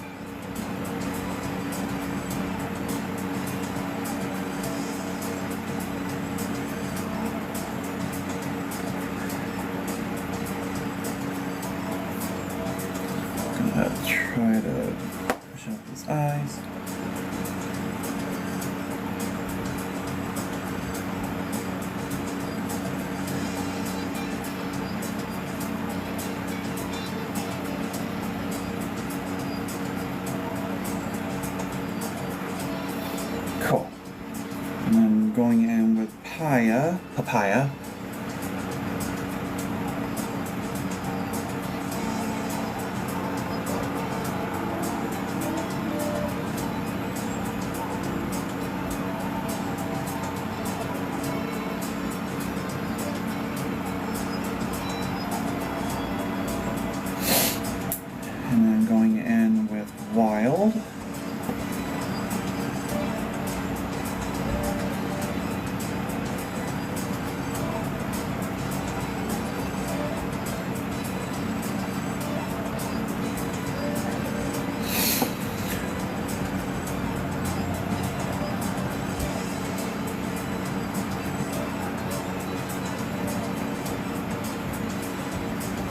try to push out these eyes. Cool. And then going in with papaya. And then going in with Wild.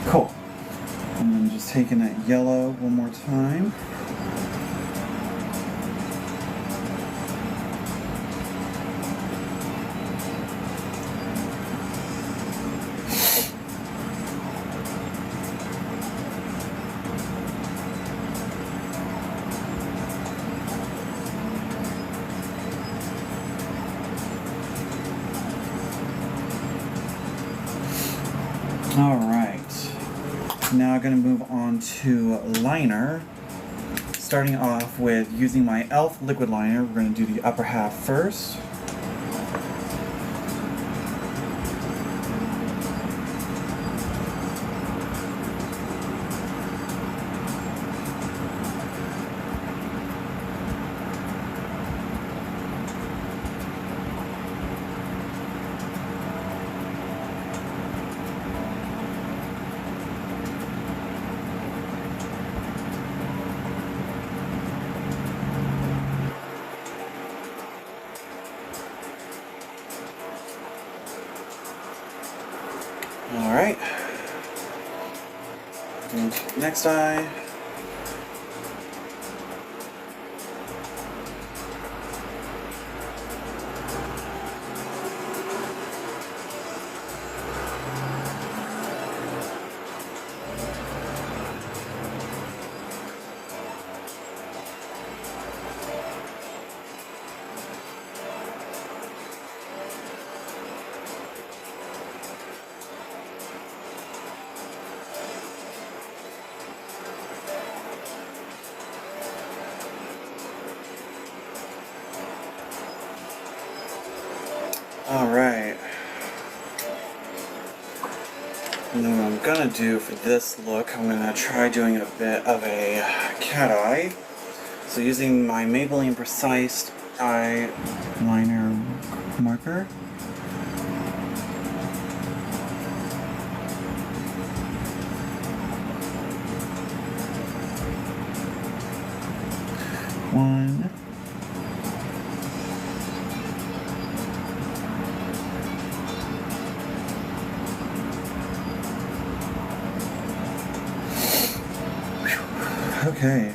Cool. And then just taking that yellow one more time. All right. Now I'm going to move on to liner. Starting off with using my e.l.f. liquid liner, we're going to do the upper half first. Alright, and next eye. Alright, and then what I'm gonna do for this look, I'm gonna try doing a bit of a cat eye. So using my Maybelline Precise eye liner marker. One. Okay.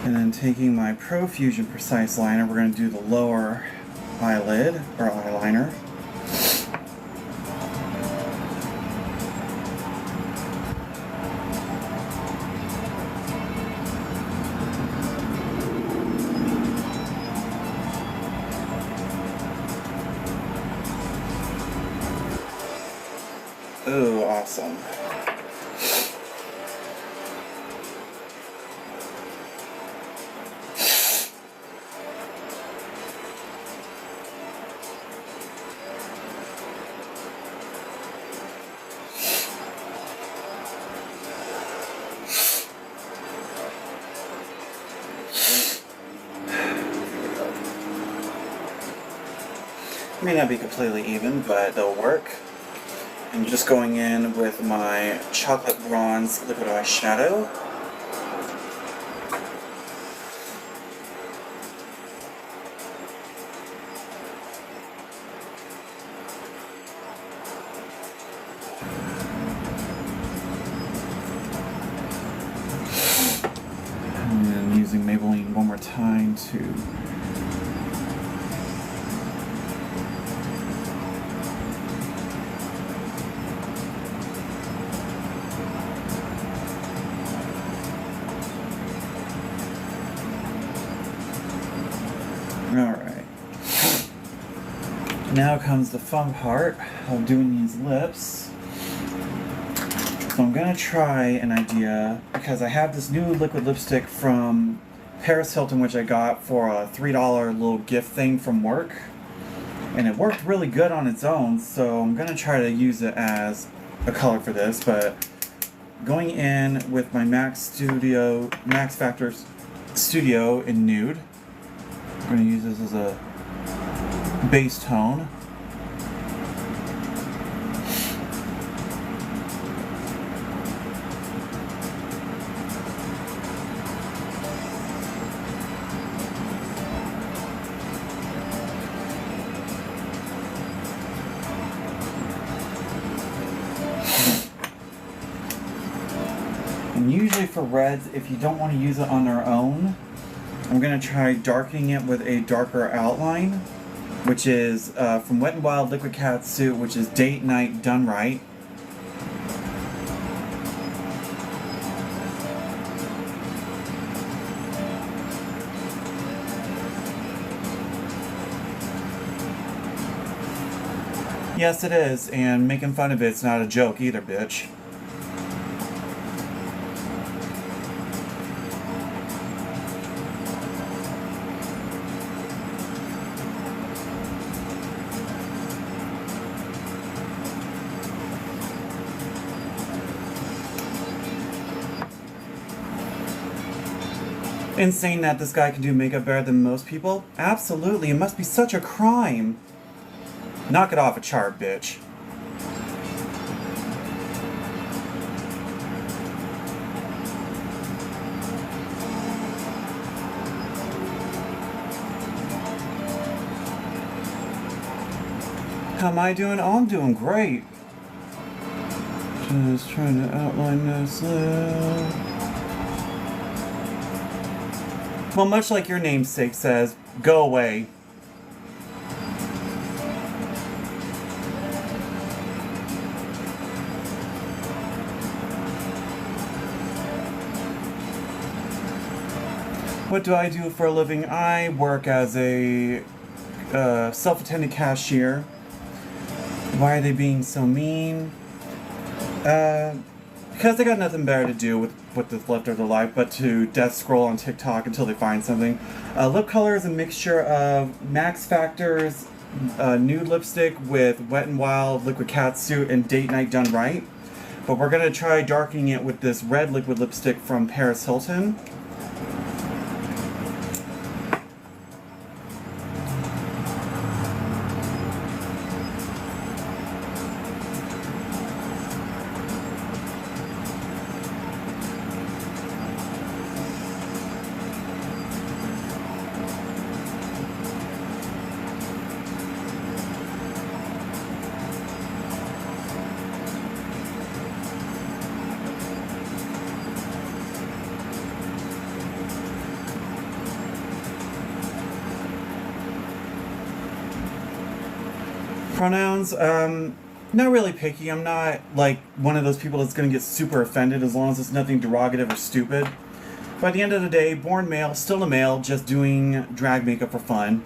And then taking my Profusion Precise liner, we're going to do the lower eyelid, or eyeliner. Ooh, awesome. May not be completely even, but they'll work. I'm just going in with my chocolate bronze liquid eyeshadow. And then using Maybelline one more time to Alright. Now comes the fun part of doing these lips. So I'm gonna try an idea, because I have this new liquid lipstick from Paris Hilton, which I got for a $3 little gift thing from work. And it worked really good on its own, so I'm gonna try to use it as a color for this, but going in with my Max Factor Studio in Nude. I'm going to use this as a base tone. And usually for reds, if you don't want to use it on their own, I'm going to try darkening it with a darker outline, which is from Wet n Wild Liquid Catsuit, which is Date Night Done Right. Yes, it is, and making fun of it's not a joke either, bitch. Insane that this guy can do makeup better than most people? Absolutely, it must be such a crime. Knock it off a chart, bitch. How am I doing? Oh, I'm doing great. Just trying to outline this little... Well, much like your namesake says, go away. What do I do for a living? I work as a self-attended cashier. Why are they being so mean? Because they got nothing better to do with what's left of their life but to death scroll on TikTok until they find something. Lip color is a mixture of Max Factor's nude lipstick with Wet n Wild liquid catsuit and Date Night done right. But we're going to try darkening it with this red liquid lipstick from Paris Hilton. Pronouns, not really picky. I'm not like one of those people that's gonna get super offended as long as it's nothing derogative or stupid. By the end of the day, born male, still a male, just doing drag makeup for fun.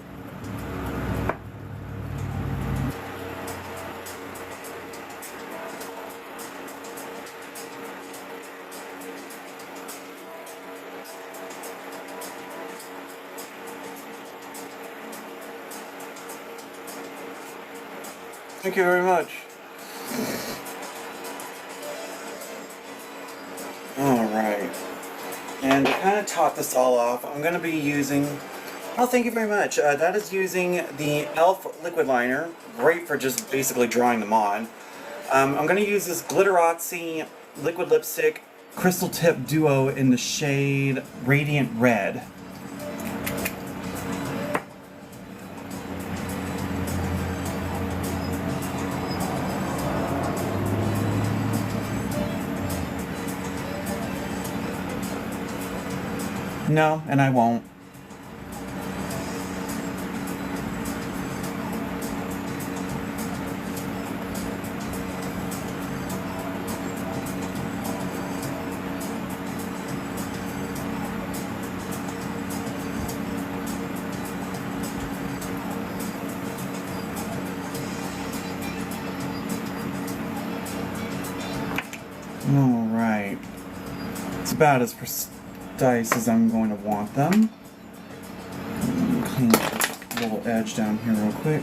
Thank you very much. Alright. And to kind of top this all off, I'm going to be using... Oh, thank you very much. That is using the e.l.f. liquid liner. Great for just basically drawing them on. I'm going to use this Glitterazzi liquid lipstick crystal tip duo in the shade Radiant Red. No, and I won't. Alright. It's about as precise as I'm going to want them. Clean up this little edge down here real quick.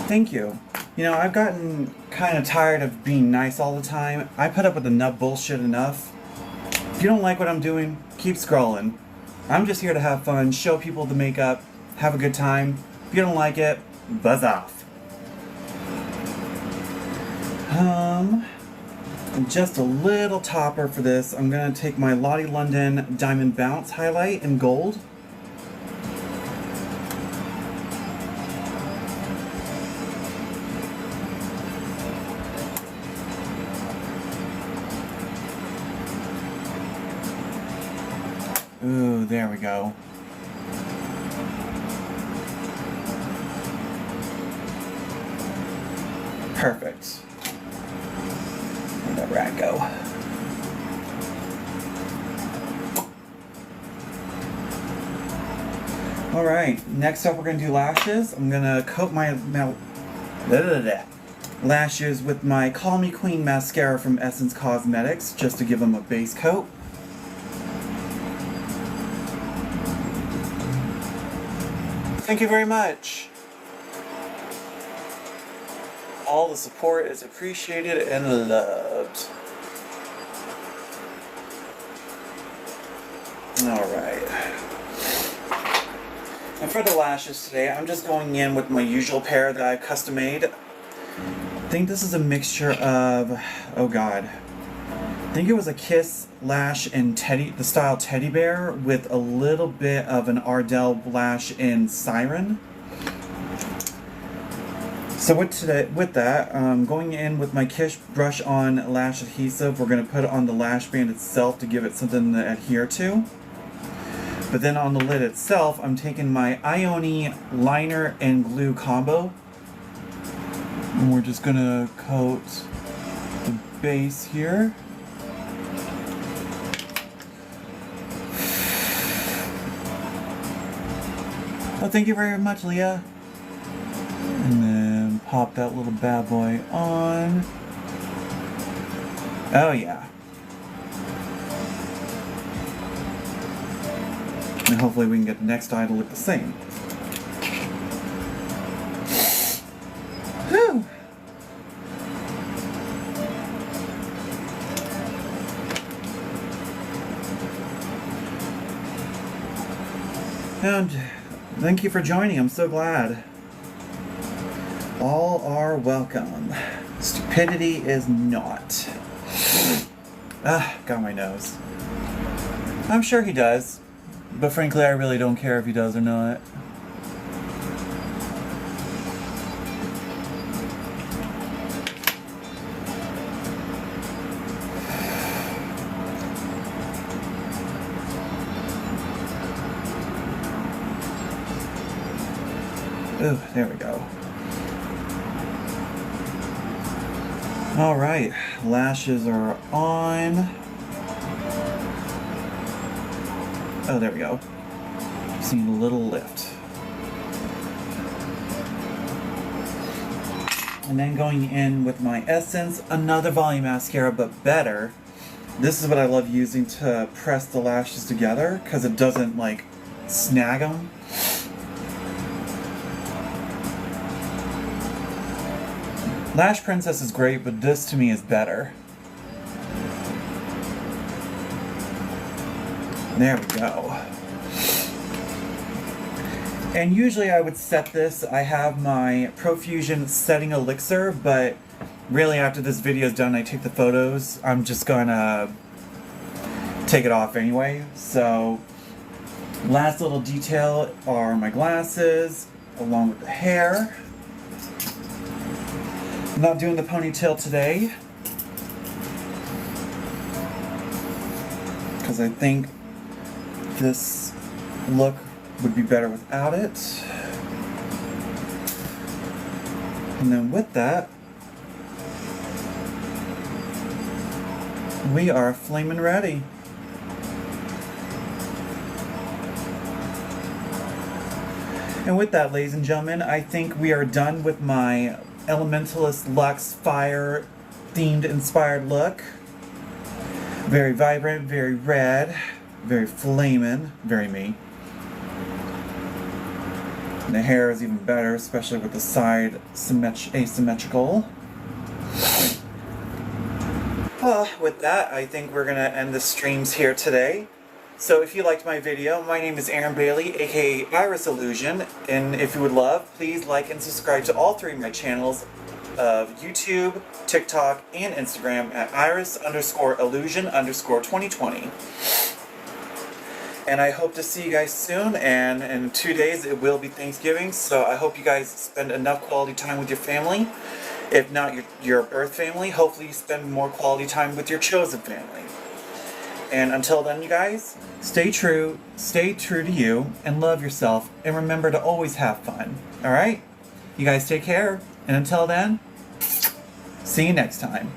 Thank you. You know, I've gotten kind of tired of being nice all the time. I put up with enough bullshit enough. If you don't like what I'm doing, keep scrolling. I'm just here to have fun, show people the makeup, have a good time. If you don't like it, buzz off. Just a little topper for this. I'm gonna take my Lottie London Diamond Bounce highlight in gold. Ooh, there we go. Perfect. that rat go? Alright, next up we're going to do lashes. I'm going to coat my lashes with my Call Me Queen mascara from Essence Cosmetics, just to give them a base coat. Thank you very much. All the support is appreciated and loved. Alright. And for the lashes today, I'm just going in with my usual pair that I custom made. I think this is a mixture of, oh god, I think it was a Kiss lash in the style teddy bear with a little bit of an Ardell lash in Siren. So with that, going in with my Kiss brush on lash adhesive, we're going to put it on the lash band itself to give it something to adhere to. But then on the lid itself, I'm taking my Ioni liner and glue combo. And we're just going to coat the base here. Oh, thank you very much, Leah. And then pop that little bad boy on. Oh, yeah. And hopefully we can get the next eye to look the same. Whew. And thank you for joining. I'm so glad. All are welcome. Stupidity is not. Got my nose. I'm sure he does. But frankly, I really don't care if he does or not. Ooh, there we go. Alright, lashes are on. Oh, there we go. Seeing a little lift. And then going in with my Essence, another volume mascara, but better. This is what I love using to press the lashes together, because it doesn't, like, snag them. Lash Princess is great, but this to me is better. There we go. And usually I would set this, I have my Profusion setting elixir, but really after this video is done, I take the photos, I'm just gonna take it off anyway. So, last little detail are my glasses, along with the hair. I'm not doing the ponytail today, because I think this look would be better without it. And then with that, we are flaming ready. And with that, ladies and gentlemen, I think we are done with my Elementalist Lux Fire themed inspired look. Very vibrant, very red, very flamin', very me. And the hair is even better, especially with the side asymmetrical. With that, I think we're gonna end the streams here today. So if you liked my video, my name is Aaron Bailey, aka Iris Illusion, and if you would love, please like and subscribe to all three of my channels of YouTube, TikTok, and Instagram at Iris_Illusion_2020. And I hope to see you guys soon, and in 2 days it will be Thanksgiving, so I hope you guys spend enough quality time with your family. If not your birth family, hopefully you spend more quality time with your chosen family. And until then, you guys, stay true to you, and love yourself, and remember to always have fun. Alright? You guys take care, and until then, see you next time.